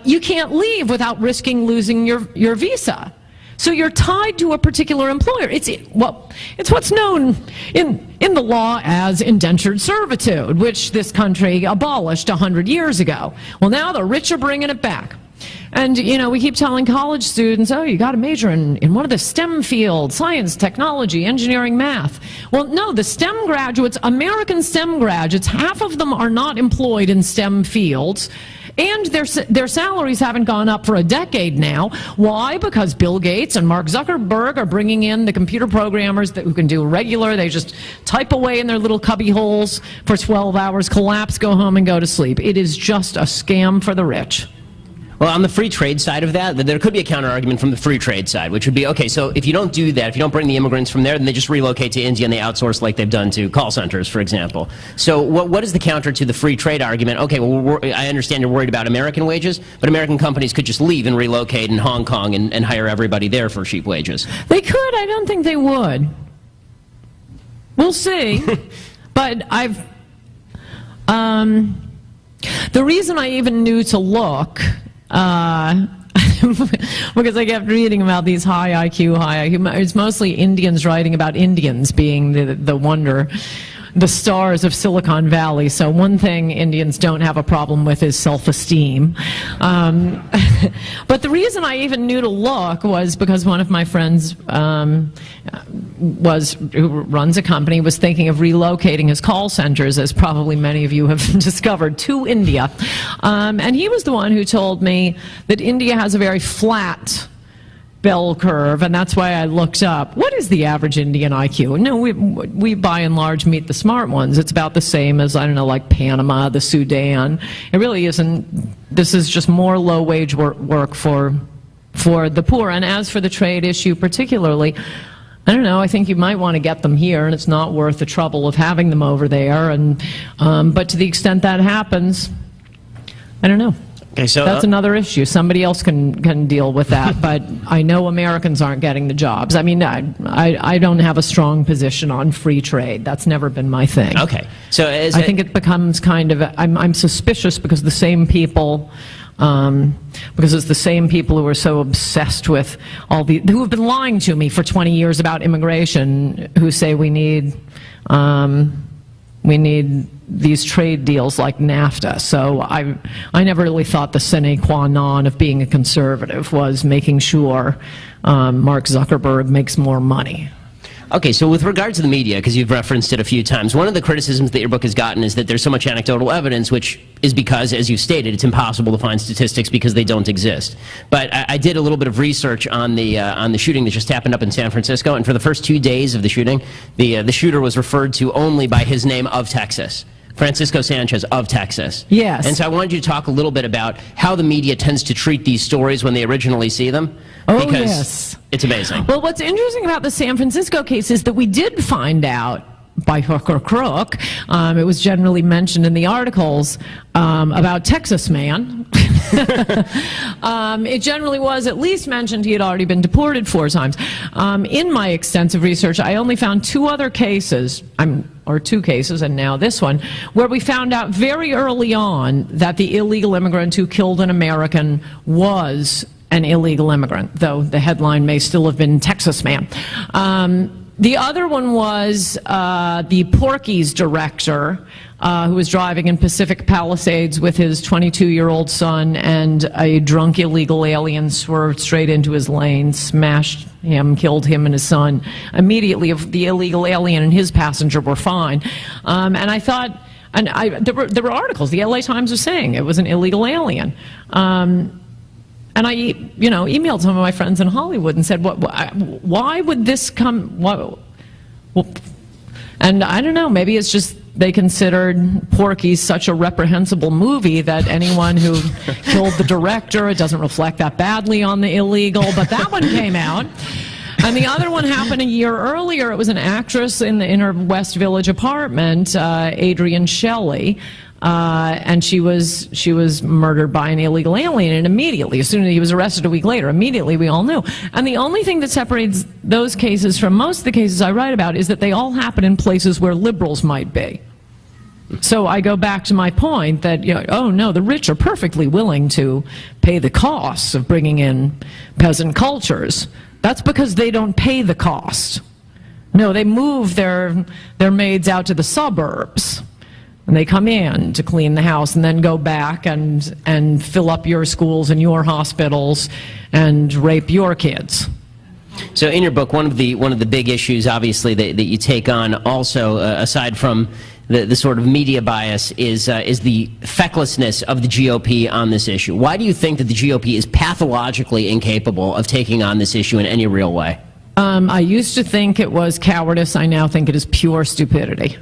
you can't leave without risking losing your visa. So you're tied to a particular employer. It's what's known in the law as indentured servitude, which this country abolished 100 years ago. Well, now the rich are bringing it back. And, we keep telling college students, oh, you got to major in one of the STEM fields, science, technology, engineering, math. Well, no, the STEM graduates, American STEM graduates, half of them are not employed in STEM fields. And their salaries haven't gone up for a decade now. Why? Because Bill Gates and Mark Zuckerberg are bringing in the computer programmers who can do regular. They just type away in their little cubby holes for 12 hours, collapse, go home, and go to sleep. It is just a scam for the rich. Well, on the free trade side of that, there could be a counter-argument from the free trade side, which would be, okay, so if you don't do that, if you don't bring the immigrants from there, then they just relocate to India and they outsource like they've done to call centers, for example. So what is the counter to the free trade argument? Okay, well, I understand you're worried about American wages, but American companies could just leave and relocate in Hong Kong and hire everybody there for cheap wages. They could. I don't think they would. We'll see. But the reason I even knew to look, because I kept reading about these high IQ, it's mostly Indians writing about Indians being the wonder, the stars of Silicon Valley. So one thing Indians don't have a problem with is self-esteem. But the reason I even knew to look was because one of my friends who runs a company was thinking of relocating his call centers, as probably many of you have discovered, to India. And he was the one who told me that India has a very flat bell curve, and that's why I looked up, what is the average Indian IQ? No, we by and large meet the smart ones. It's about the same as, I don't know, like Panama, the Sudan. It really isn't. This is just more low-wage work for the poor. And as for the trade issue particularly, I don't know. I think you might want to get them here, and it's not worth the trouble of having them over there. And but to the extent that happens, I don't know. Okay, so that's another issue. Somebody else can deal with that. But I know Americans aren't getting the jobs. I mean, I don't have a strong position on free trade. That's never been my thing. Okay, so I think it becomes kind of. I'm suspicious because the same people. Because it's the same people who are so obsessed with who have been lying to me for 20 years about immigration, who say we need these trade deals like NAFTA. So I never really thought the sine qua non of being a conservative was making sure Mark Zuckerberg makes more money. Okay, so with regard to the media, because you've referenced it a few times, one of the criticisms that your book has gotten is that there's so much anecdotal evidence, which is because, as you stated, it's impossible to find statistics because they don't exist. But I did a little bit of research on the shooting that just happened up in San Francisco, and for the first 2 days of the shooting, the shooter was referred to only by his name of Texas. Francisco Sanchez of Texas. Yes. And so I wanted you to talk a little bit about how the media tends to treat these stories when they originally see them. Oh, because yes. It's amazing. Well, what's interesting about the San Francisco case is that we did find out by hook or crook, it was generally mentioned in the articles about Texas man. It generally was at least mentioned he had already been deported 4 times. In my extensive research, I only found 2 other cases, or 2 cases, and now this one, where we found out very early on that the illegal immigrant who killed an American was an illegal immigrant, though the headline may still have been Texas man. The other one was the Porky's director, who was driving in Pacific Palisades with his 22-year-old son, and a drunk illegal alien swerved straight into his lane, smashed him, killed him and his son. Immediately, the illegal alien and his passenger were fine. And I thought, there were articles, the LA Times was saying it was an illegal alien. And I, emailed some of my friends in Hollywood and said, why would this come? And I don't know, maybe it's just they considered Porky's such a reprehensible movie that anyone who killed the director, it doesn't reflect that badly on the illegal, but that one came out. And the other one happened a year earlier. It was an actress in her West Village apartment, Adrienne Shelley. And she was murdered by an illegal alien, and immediately, as soon as he was arrested a week later, immediately we all knew. And the only thing that separates those cases from most of the cases I write about is that they all happen in places where liberals might be. So I go back to my point that, oh no, the rich are perfectly willing to pay the costs of bringing in peasant cultures. That's because they don't pay the cost. No, they move their maids out to the suburbs. And they come in to clean the house and then go back and fill up your schools and your hospitals and rape your kids. So in your book, one of the big issues, obviously, that you take on also, aside from the sort of media bias, is the fecklessness of the GOP on this issue. Why do you think that the GOP is pathologically incapable of taking on this issue in any real way? I used to think it was cowardice. I now think it is pure stupidity.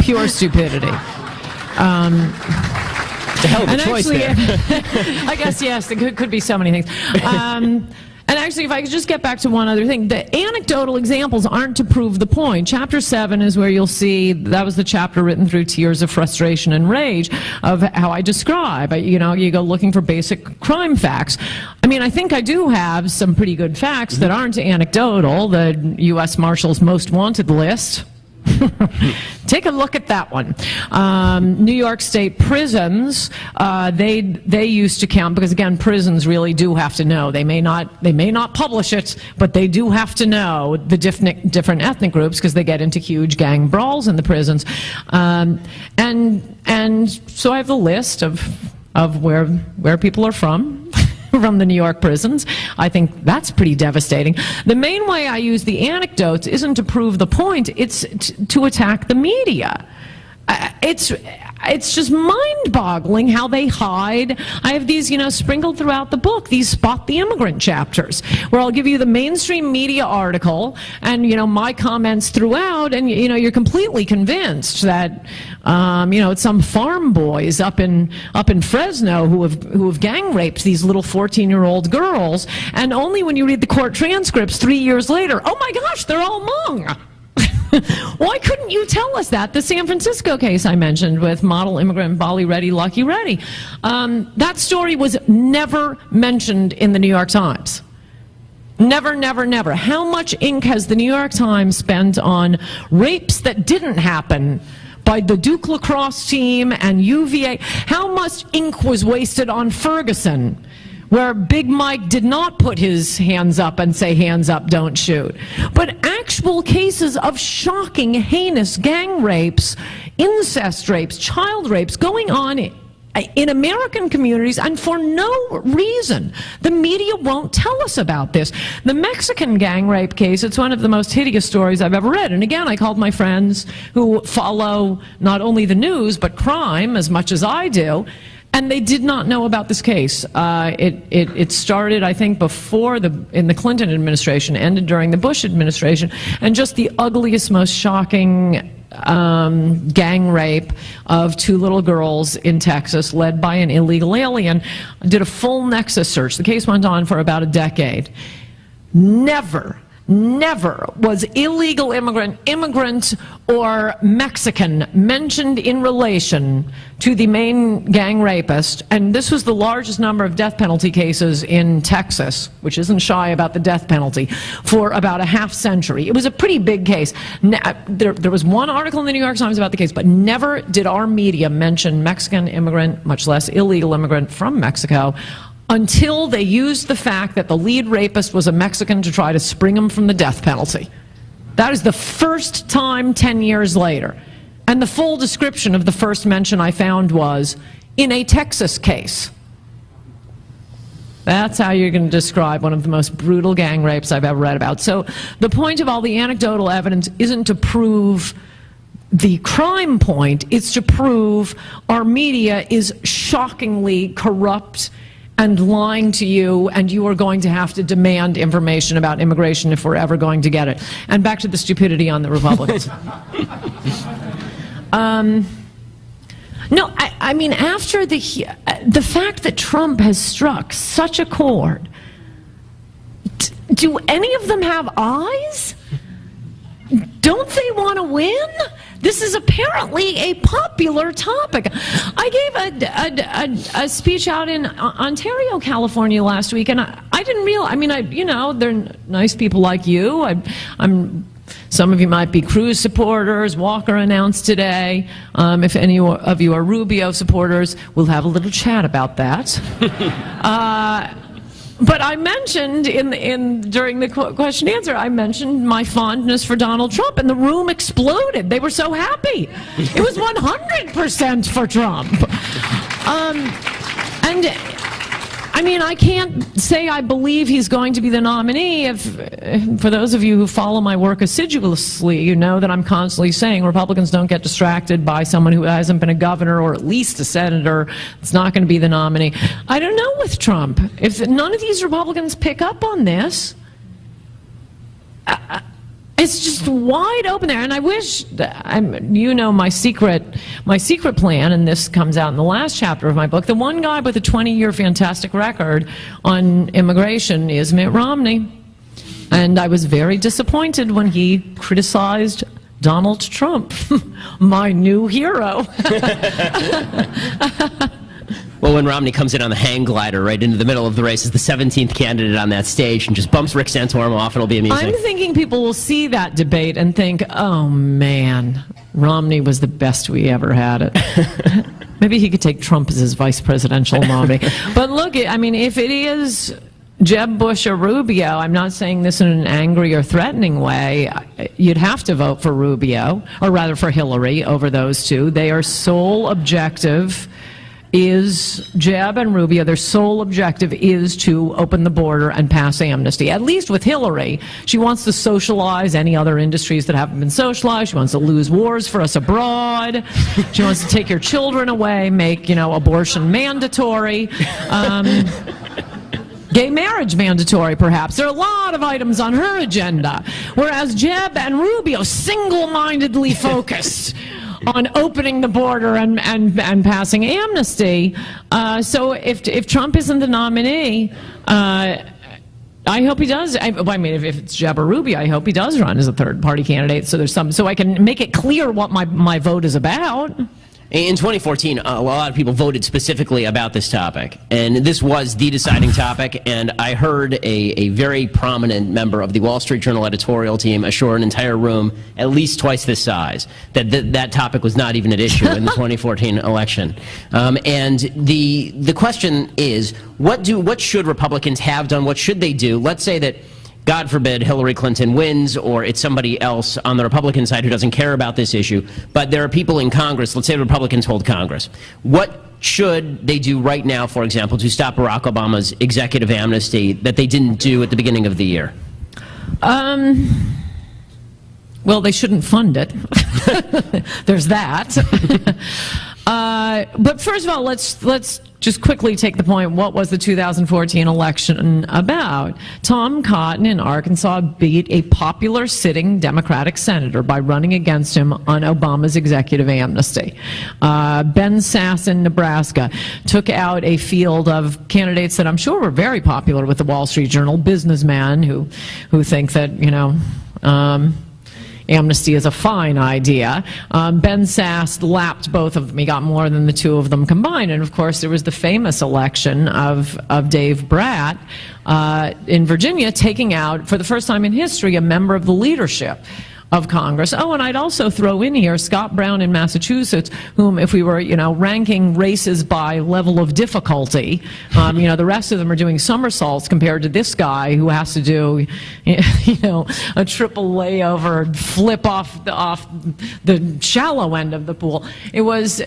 Pure stupidity. It's a hell of a choice actually, there. I guess, yes, there could be so many things. And actually, if I could just get back to one other thing, the anecdotal examples aren't to prove the point. Chapter 7 is where you'll see, that was the chapter written through tears of frustration and rage, of how I describe. You go looking for basic crime facts. I mean, I think I do have some pretty good facts that aren't anecdotal. The U.S. Marshal's Most Wanted list. Take a look at that one. New York State prisons, they used to count, because again, prisons really do have to know. They may not publish it, but they do have to know the different ethnic groups, because they get into huge gang brawls in the prisons. And so I have the list of where people are from. From the New York prisons. I think that's pretty devastating. The main way I use the anecdotes isn't to prove the point, it's to attack the media. It's just mind-boggling how they hide. I have these, sprinkled throughout the book, these Spot the Immigrant chapters, where I'll give you the mainstream media article and, my comments throughout, and, you're completely convinced that It's some farm boys up in Fresno who have gang raped these little 14-year-old girls, and only when you read the court transcripts 3 years later, oh my gosh, they're all Hmong. Why couldn't you tell us that? The San Francisco case I mentioned with model immigrant Bali Reddy, Lucky Reddy. That story was never mentioned in the New York Times. Never, never, never. How much ink has the New York Times spent on rapes that didn't happen by the Duke lacrosse team and UVA? How much ink was wasted on Ferguson, where Big Mike did not put his hands up and say, hands up, don't shoot? But actual cases of shocking, heinous gang rapes, incest rapes, child rapes going on in American communities, and for no reason. The media won't tell us about this. The Mexican gang rape case, it's one of the most hideous stories I've ever read. And again, I called my friends who follow not only the news, but crime as much as I do, and they did not know about this case. It started, I think, in the Clinton administration, ended during the Bush administration, and just the ugliest, most shocking gang rape of 2 little girls in Texas, led by an illegal alien. Did a full nexus search. The case went on for about a decade. Never was illegal immigrant or Mexican mentioned in relation to the main gang rapist, and this was the largest number of death penalty cases in Texas, which isn't shy about the death penalty, for about a half century. It was a pretty big case. There was one article in the New York Times about the case, but never did our media mention Mexican immigrant, much less illegal immigrant from Mexico, until they used the fact that the lead rapist was a Mexican to try to spring him from the death penalty. That is the first time 10 years later. And the full description of the first mention I found was, in a Texas case. That's how you're going to describe one of the most brutal gang rapes I've ever read about. So the point of all the anecdotal evidence isn't to prove the crime point, it's to prove our media is shockingly corrupt and lying to you, and you are going to have to demand information about immigration if we're ever going to get it. And back to the stupidity on the Republicans. No, I mean, after the fact that Trump has struck such a chord, do any of them have eyes? Don't they want to win? This is apparently a popular topic. I gave a speech out in Ontario, California last week, and I didn't realize, I mean, they're nice people like you. Some of you might be Cruz supporters. Walker announced today. If any of you are Rubio supporters, we'll have a little chat about that. But I mentioned during the question and answer, I mentioned my fondness for Donald Trump, and the room exploded. They were so happy. It was 100% for Trump. And I mean, I can't say I believe he's going to be the nominee. For those of you who follow my work assiduously, you know that I'm constantly saying Republicans don't get distracted by someone who hasn't been a governor or at least a senator. It's not going to be the nominee. I don't know with Trump. If none of these Republicans pick up on this, it's just wide open there. And I wish, my secret plan, and this comes out in the last chapter of my book. The one guy with a 20-year fantastic record on immigration is Mitt Romney. And I was very disappointed when he criticized Donald Trump, my new hero. Well, when Romney comes in on the hang glider right into the middle of the race as the 17th candidate on that stage and just bumps Rick Santorum off, it'll be amusing. I'm thinking people will see that debate and think, oh man, Romney was the best we ever had it. Maybe he could take Trump as his vice presidential nominee. But look, I mean, if it is Jeb Bush or Rubio, I'm not saying this in an angry or threatening way, you'd have to vote for Rubio, or rather for Hillary over those two. They are sole objective is Jeb and Rubio, their sole objective is to open the border and pass amnesty. At least with Hillary, she wants to socialize any other industries that haven't been socialized. She wants to lose wars for us abroad. She wants to take your children away, make, abortion mandatory. Gay marriage mandatory, perhaps. There are a lot of items on her agenda. Whereas Jeb and Rubio single-mindedly focused on opening the border and passing amnesty. So if Trump isn't the nominee, I hope he does. I mean, if it's Jeb or Rubio, I hope he does run as a third-party candidate. So there's so I can make it clear what my vote is about. In 2014, a lot of people voted specifically about this topic, and this was the deciding topic, and I heard a very prominent member of the Wall Street Journal editorial team assure an entire room at least twice this size that that topic was not even at issue in the 2014 election. And the question is, what should Republicans have done? What should they do? Let's say that, God forbid, Hillary Clinton wins, or it's somebody else on the Republican side who doesn't care about this issue, but there are people in Congress, let's say Republicans hold Congress. What should they do right now, for example, to stop Barack Obama's executive amnesty that they didn't do at the beginning of the year? Well, they shouldn't fund it. There's that. But first of all, let's just quickly take the point. What was the 2014 election about? Tom Cotton in Arkansas beat a popular sitting Democratic senator by running against him on Obama's executive amnesty. Ben Sasse in Nebraska took out a field of candidates that I'm sure were very popular with the Wall Street Journal, businessmen who think that, amnesty is a fine idea. Ben Sasse lapped both of them. He got more than the two of them combined. And of course, there was the famous election of Dave Bratt in Virginia, taking out, for the first time in history, a member of the leadership of Congress. Oh, and I'd also throw in here Scott Brown in Massachusetts, whom, if we were, ranking races by level of difficulty, the rest of them are doing somersaults compared to this guy who has to do, a triple layover, flip off the shallow end of the pool. It was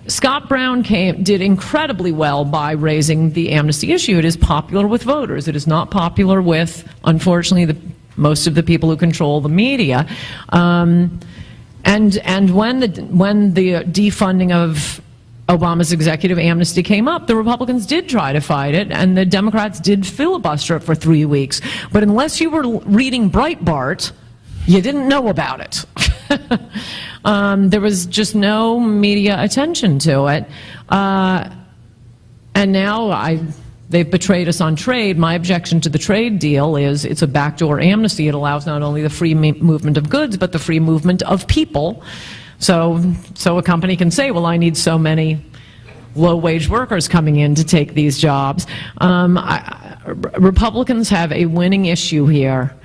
Scott Brown did incredibly well by raising the amnesty issue. It is popular with voters. It is not popular with, unfortunately, most of the people who control the media. And when the defunding of Obama's executive amnesty came up, the Republicans did try to fight it, and the Democrats did filibuster it for 3 weeks. But unless you were reading Breitbart, you didn't know about it. There was just no media attention to it. And now they've betrayed us on trade. My objection to the trade deal is it's a backdoor amnesty. It allows not only the free movement of goods, but the free movement of people. So a company can say, well, I need so many low-wage workers coming in to take these jobs. Republicans have a winning issue here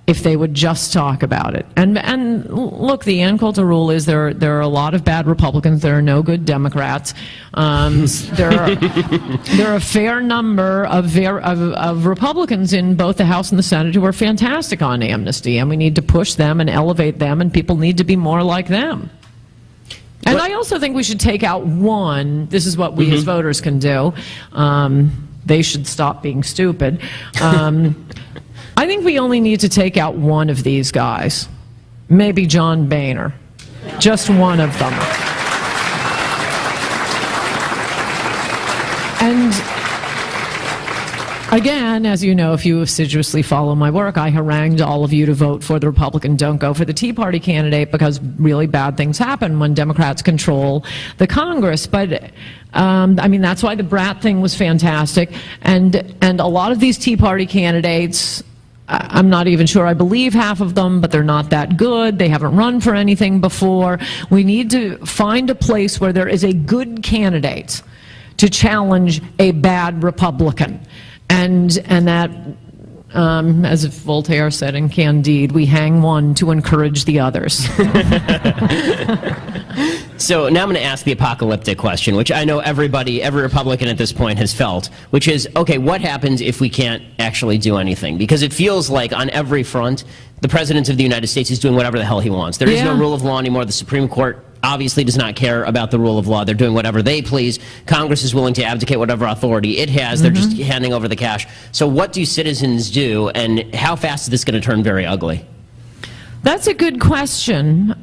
if they would just talk about it. And look, the Ann Coulter rule is there are a lot of bad Republicans. There are no good Democrats. There are a fair number of Republicans in both the House and the Senate who are fantastic on amnesty, and we need to push them and elevate them, and people need to be more like them. And I also think we should take out one. This is what we as voters can do. They should stop being stupid. I think we only need to take out one of these guys, maybe John Boehner, just one of them. And again, as you know, if you assiduously follow my work, I harangued all of you to vote for the Republican, don't go for the Tea Party candidate, because really bad things happen when Democrats control the Congress. But I mean, that's why the Bratt thing was fantastic, and a lot of these Tea Party candidates, I'm not even sure I believe half of them, but they're not that good. They haven't run for anything before. We need to find a place where there is a good candidate to challenge a bad Republican. And that, as Voltaire said in Candide, we hang one to encourage the others. So now I'm going to ask the apocalyptic question, which I know every Republican at this point has felt, which is, okay, what happens if we can't actually do anything? Because it feels like on every front, the President of the United States is doing whatever the hell he wants. There is no rule of law anymore. The Supreme Court obviously does not care about the rule of law. They're doing whatever they please. Congress is willing to abdicate whatever authority it has. They're just handing over the cash. So what do citizens do, and how fast is this going to turn very ugly? That's a good question.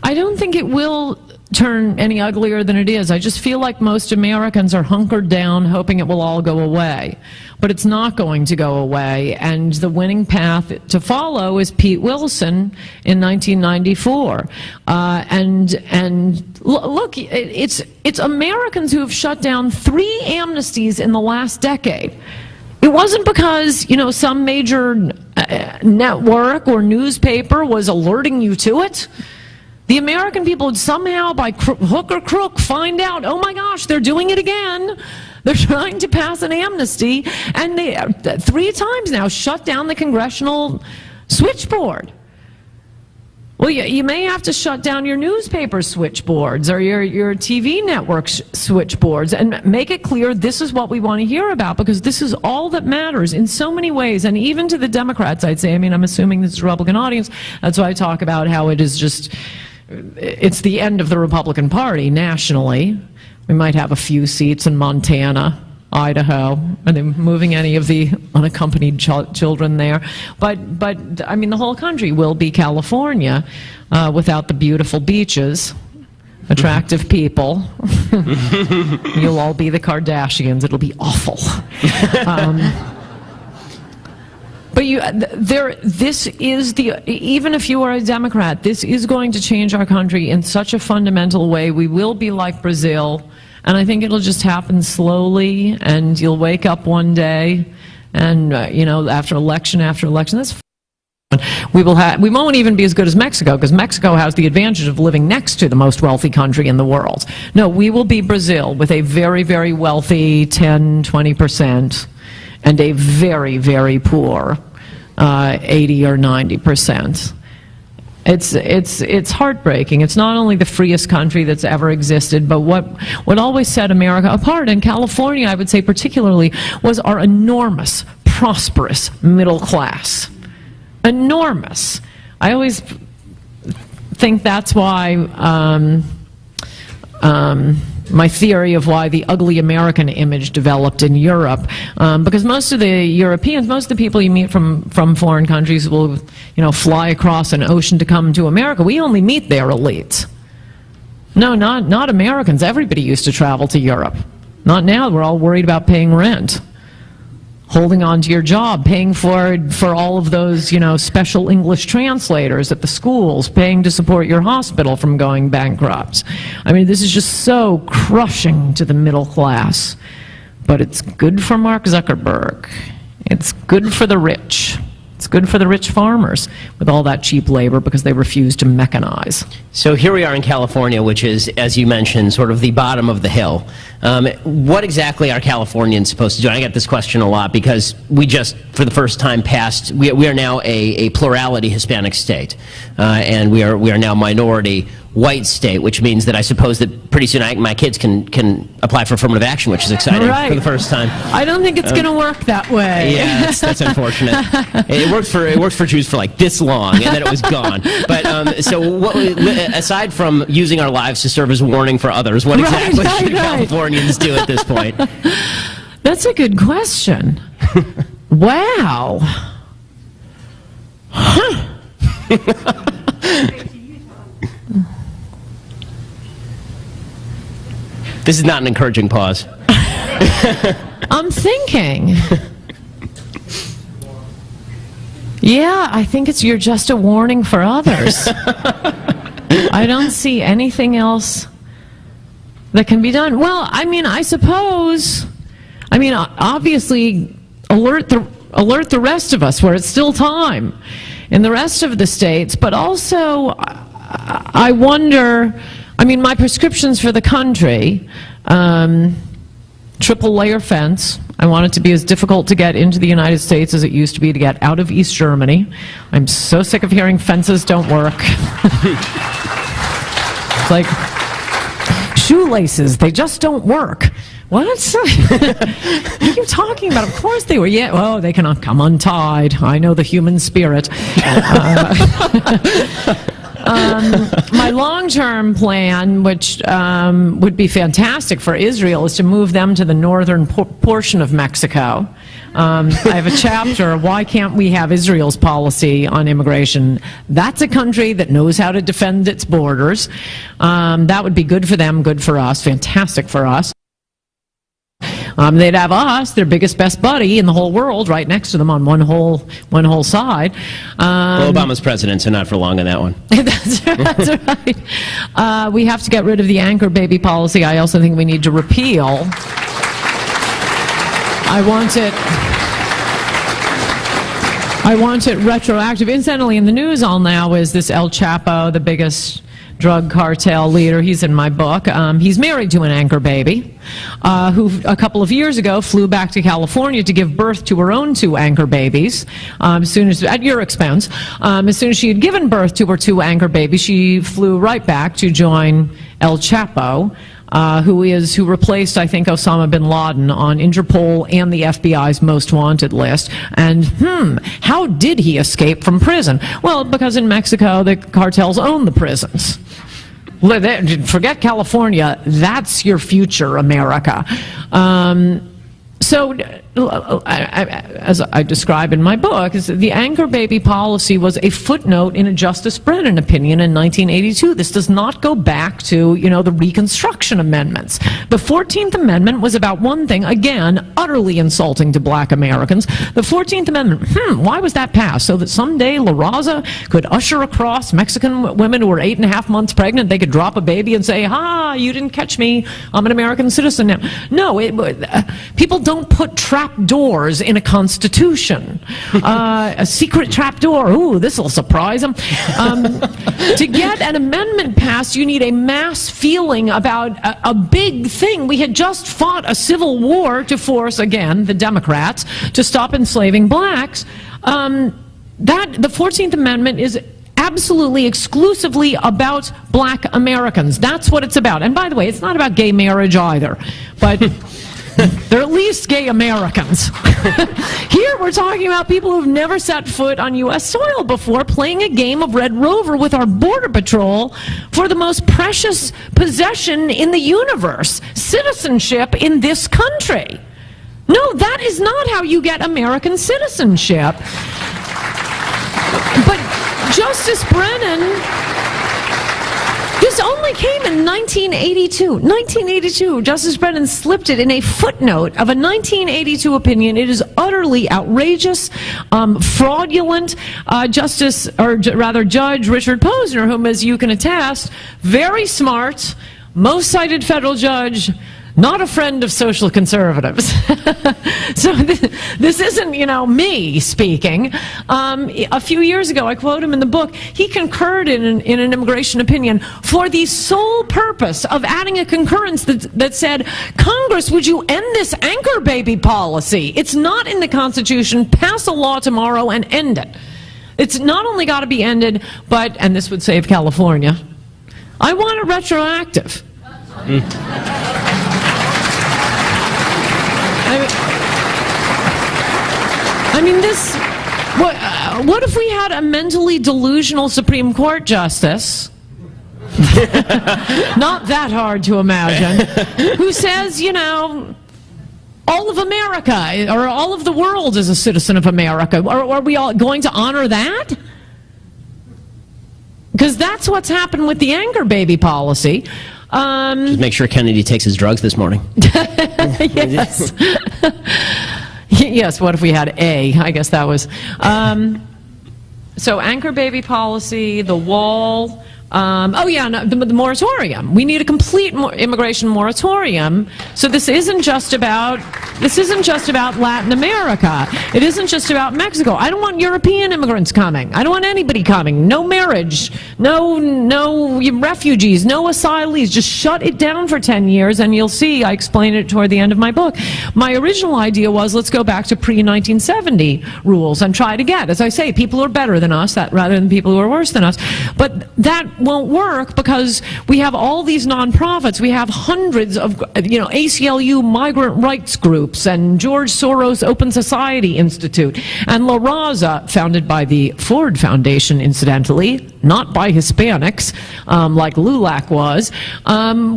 I don't think it will turn any uglier than it is. I just feel like most Americans are hunkered down, hoping it will all go away. but it's not going to go away. And the winning path to follow is Pete Wilson in 1994. Look, it's Americans who have shut down 3 amnesties in the last decade. It wasn't because, you know, some major network or newspaper was alerting you to it. The American people would somehow, by hook or crook, find out, oh my gosh, they're doing it again. They're trying to pass an amnesty, and they 3 times now shut down the congressional switchboard. Well, you may have to shut down your newspaper switchboards or your TV network switchboards and make it clear this is what we want to hear about, because this is all that matters in so many ways. And even to the Democrats, I'd say, I mean, I'm assuming this is a Republican audience, that's why I talk about how it is just, it's the end of the Republican Party nationally. We might have a few seats in Montana, Idaho. Are they moving any of the unaccompanied children there? But I mean, the whole country will be California without the beautiful beaches, attractive people. You'll all be the Kardashians. It'll be awful. But this is even if you are a Democrat, this is going to change our country in such a fundamental way. We will be like Brazil. And I think it'll just happen slowly, and you'll wake up one day, and you know, after election after election, that's we won't even be as good as Mexico, because Mexico has the advantage of living next to the most wealthy country in the world. No, we will be Brazil with a very, very wealthy 10–20% and a very, very poor 80 or 90%. It's heartbreaking. It's not only the freest country that's ever existed, but what always set America apart, and California, I would say particularly, was our enormous, prosperous middle class. Enormous. I always think that's why my theory of why the ugly American image developed in Europe, because most of the Europeans, most of the people you meet from foreign countries will, you know, fly across an ocean to come to America. We only meet their elites. No, not Americans. Everybody used to travel to Europe. Not now. We're all worried about paying rent, holding on to your job, paying for all of those, you know, special English translators at the schools, paying to support your hospital from going bankrupt. I mean, this is just so crushing to the middle class. But it's good for Mark Zuckerberg. It's good for the rich. It's good for the rich farmers with all that cheap labor, because they refuse to mechanize. So here we are in California, which is, as you mentioned, sort of the bottom of the hill. What exactly are Californians supposed to do? I get this question a lot, because we just, for the first time, passed, we are now a plurality Hispanic state, and we are now minority white state, which means that I suppose that pretty soon my kids can apply for affirmative action, which is exciting for the first time. I don't think it's going to work that way. Yeah, that's unfortunate. It worked for Jews for like this long, and then it was gone. But so, aside from using our lives to serve as a warning for others, what exactly should Californians do at this point? That's a good question. Wow. Huh. This is not an encouraging pause. I'm thinking. Yeah, I think you're just a warning for others. I don't see anything else that can be done. Well, I mean, I suppose, obviously, alert the rest of us where it's still time in the rest of the states, but also, I wonder, my prescriptions for the country, triple layer fence. I want it to be as difficult to get into the United States as it used to be to get out of East Germany. I'm so sick of hearing fences don't work. It's like shoelaces, they just don't work. What? What are you talking about? Of course they were. Yeah, oh, they cannot come untied. I know the human spirit. My long-term plan, which would be fantastic for Israel, is to move them to the northern portion of Mexico. I have a chapter, Why Can't We Have Israel's Policy on Immigration? That's a country that knows how to defend its borders. That would be good for them, good for us, fantastic for us. They'd have us, their biggest, best buddy in the whole world, right next to them on one whole side. Well, Obama's president, so not for long on that one. That's right. We have to get rid of the anchor baby policy. I also think we need to repeal. I want it retroactive. Incidentally, in the news all now is this El Chapo, the biggest drug cartel leader. He's in my book. He's married to an anchor baby who a couple of years ago flew back to California to give birth to her own 2 anchor babies. As soon as, at your expense, as soon as she had given birth to her 2 anchor babies, she flew right back to join El Chapo, who replaced, I think, Osama bin Laden on Interpol and the FBI's most wanted list. And, how did he escape from prison? Well, because in Mexico, the cartels own the prisons. Forget California. That's your future, America. So, as I describe in my book, is that the anchor baby policy was a footnote in a Justice Brennan opinion in 1982. This does not go back to, the Reconstruction Amendments. The 14th Amendment was about one thing, again, utterly insulting to black Americans. The 14th Amendment, why was that passed? So that someday La Raza could usher across Mexican women who were 8.5 months pregnant. They could drop a baby and say, "Ha, you didn't catch me. I'm an American citizen now." No, people don't put trap doors in a constitution. A secret trap door. Ooh, this will surprise them. To get an amendment passed, you need a mass feeling about a big thing. We had just fought a civil war to force, again, the Democrats to stop enslaving blacks. The 14th Amendment is absolutely exclusively about black Americans. That's what it's about. And by the way, it's not about gay marriage either. But they're at least gay Americans. Here we're talking about people who've never set foot on U.S. soil before, playing a game of Red Rover with our Border Patrol for the most precious possession in the universe, citizenship in this country. No, that is not how you get American citizenship. But Justice Brennan... This only came in 1982. 1982, Justice Brennan slipped it in a footnote of a 1982 opinion. It is utterly outrageous, fraudulent. Judge Richard Posner, whom, as you can attest, very smart, most cited federal judge, not a friend of social conservatives. So this isn't, me speaking. A few years ago, I quote him in the book, he concurred in an immigration opinion for the sole purpose of adding a concurrence that said, Congress, would you end this anchor baby policy? It's not in the Constitution. Pass a law tomorrow and end it. It's not only got to be ended, but, and this would save California, I want it retroactive. I mean, what if we had a mentally delusional Supreme Court justice, not that hard to imagine, who says, all of America, or all of the world is a citizen of America? Are we all going to honor that? Because that's what's happened with the anchor baby policy. Just make sure Kennedy takes his drugs this morning. Yes. Yes, what if we had I guess that was. So anchor baby policy, the wall. The moratorium. We need a complete immigration moratorium. So this isn't just about Latin America. It isn't just about Mexico. I don't want European immigrants coming. I don't want anybody coming. No marriage. No refugees. No asylees. Just shut it down for 10 years, and you'll see. I explain it toward the end of my book. My original idea was let's go back to pre-1970 rules and try to get, as I say, people who are better than us, rather than people who are worse than us. But that won't work because we have all these nonprofits. We have hundreds of, ACLU migrant rights groups and George Soros Open Society Institute and La Raza, founded by the Ford Foundation, incidentally, not by Hispanics, like LULAC was.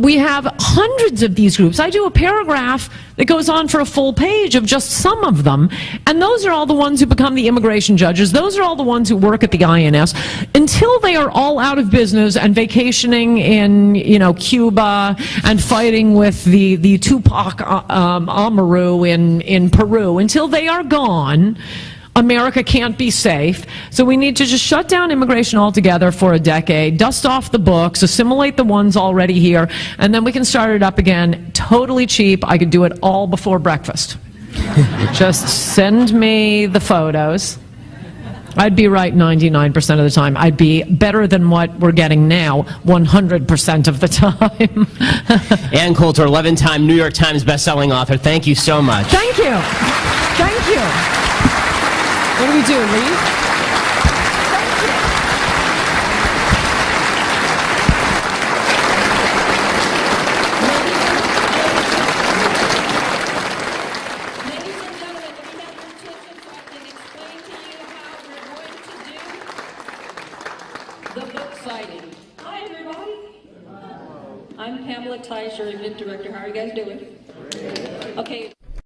We have hundreds of these groups. I do a paragraph that goes on for a full page of just some of them, and those are all the ones who become the immigration judges. Those are all the ones who work at the INS. Until they are all out of business, business and vacationing in, you know, Cuba and fighting with the Tupac Amaru in Peru. Until they are gone, America can't be safe. So we need to just shut down immigration altogether for a decade, dust off the books, assimilate the ones already here, and then we can start it up again totally cheap. I could do it all before breakfast. Just send me the photos. I'd be right 99% of the time. I'd be better than what we're getting now 100% of the time. Ann Coulter, 11-time New York Times bestselling author. Thank you so much. Thank you. Thank you. What do we do, leave? Ladies and gentlemen, let me have your attention so I can explain to you how we're going to do the book signing. Hi, everybody. I'm Pamela Tice, your event director. How are you guys doing? Okay.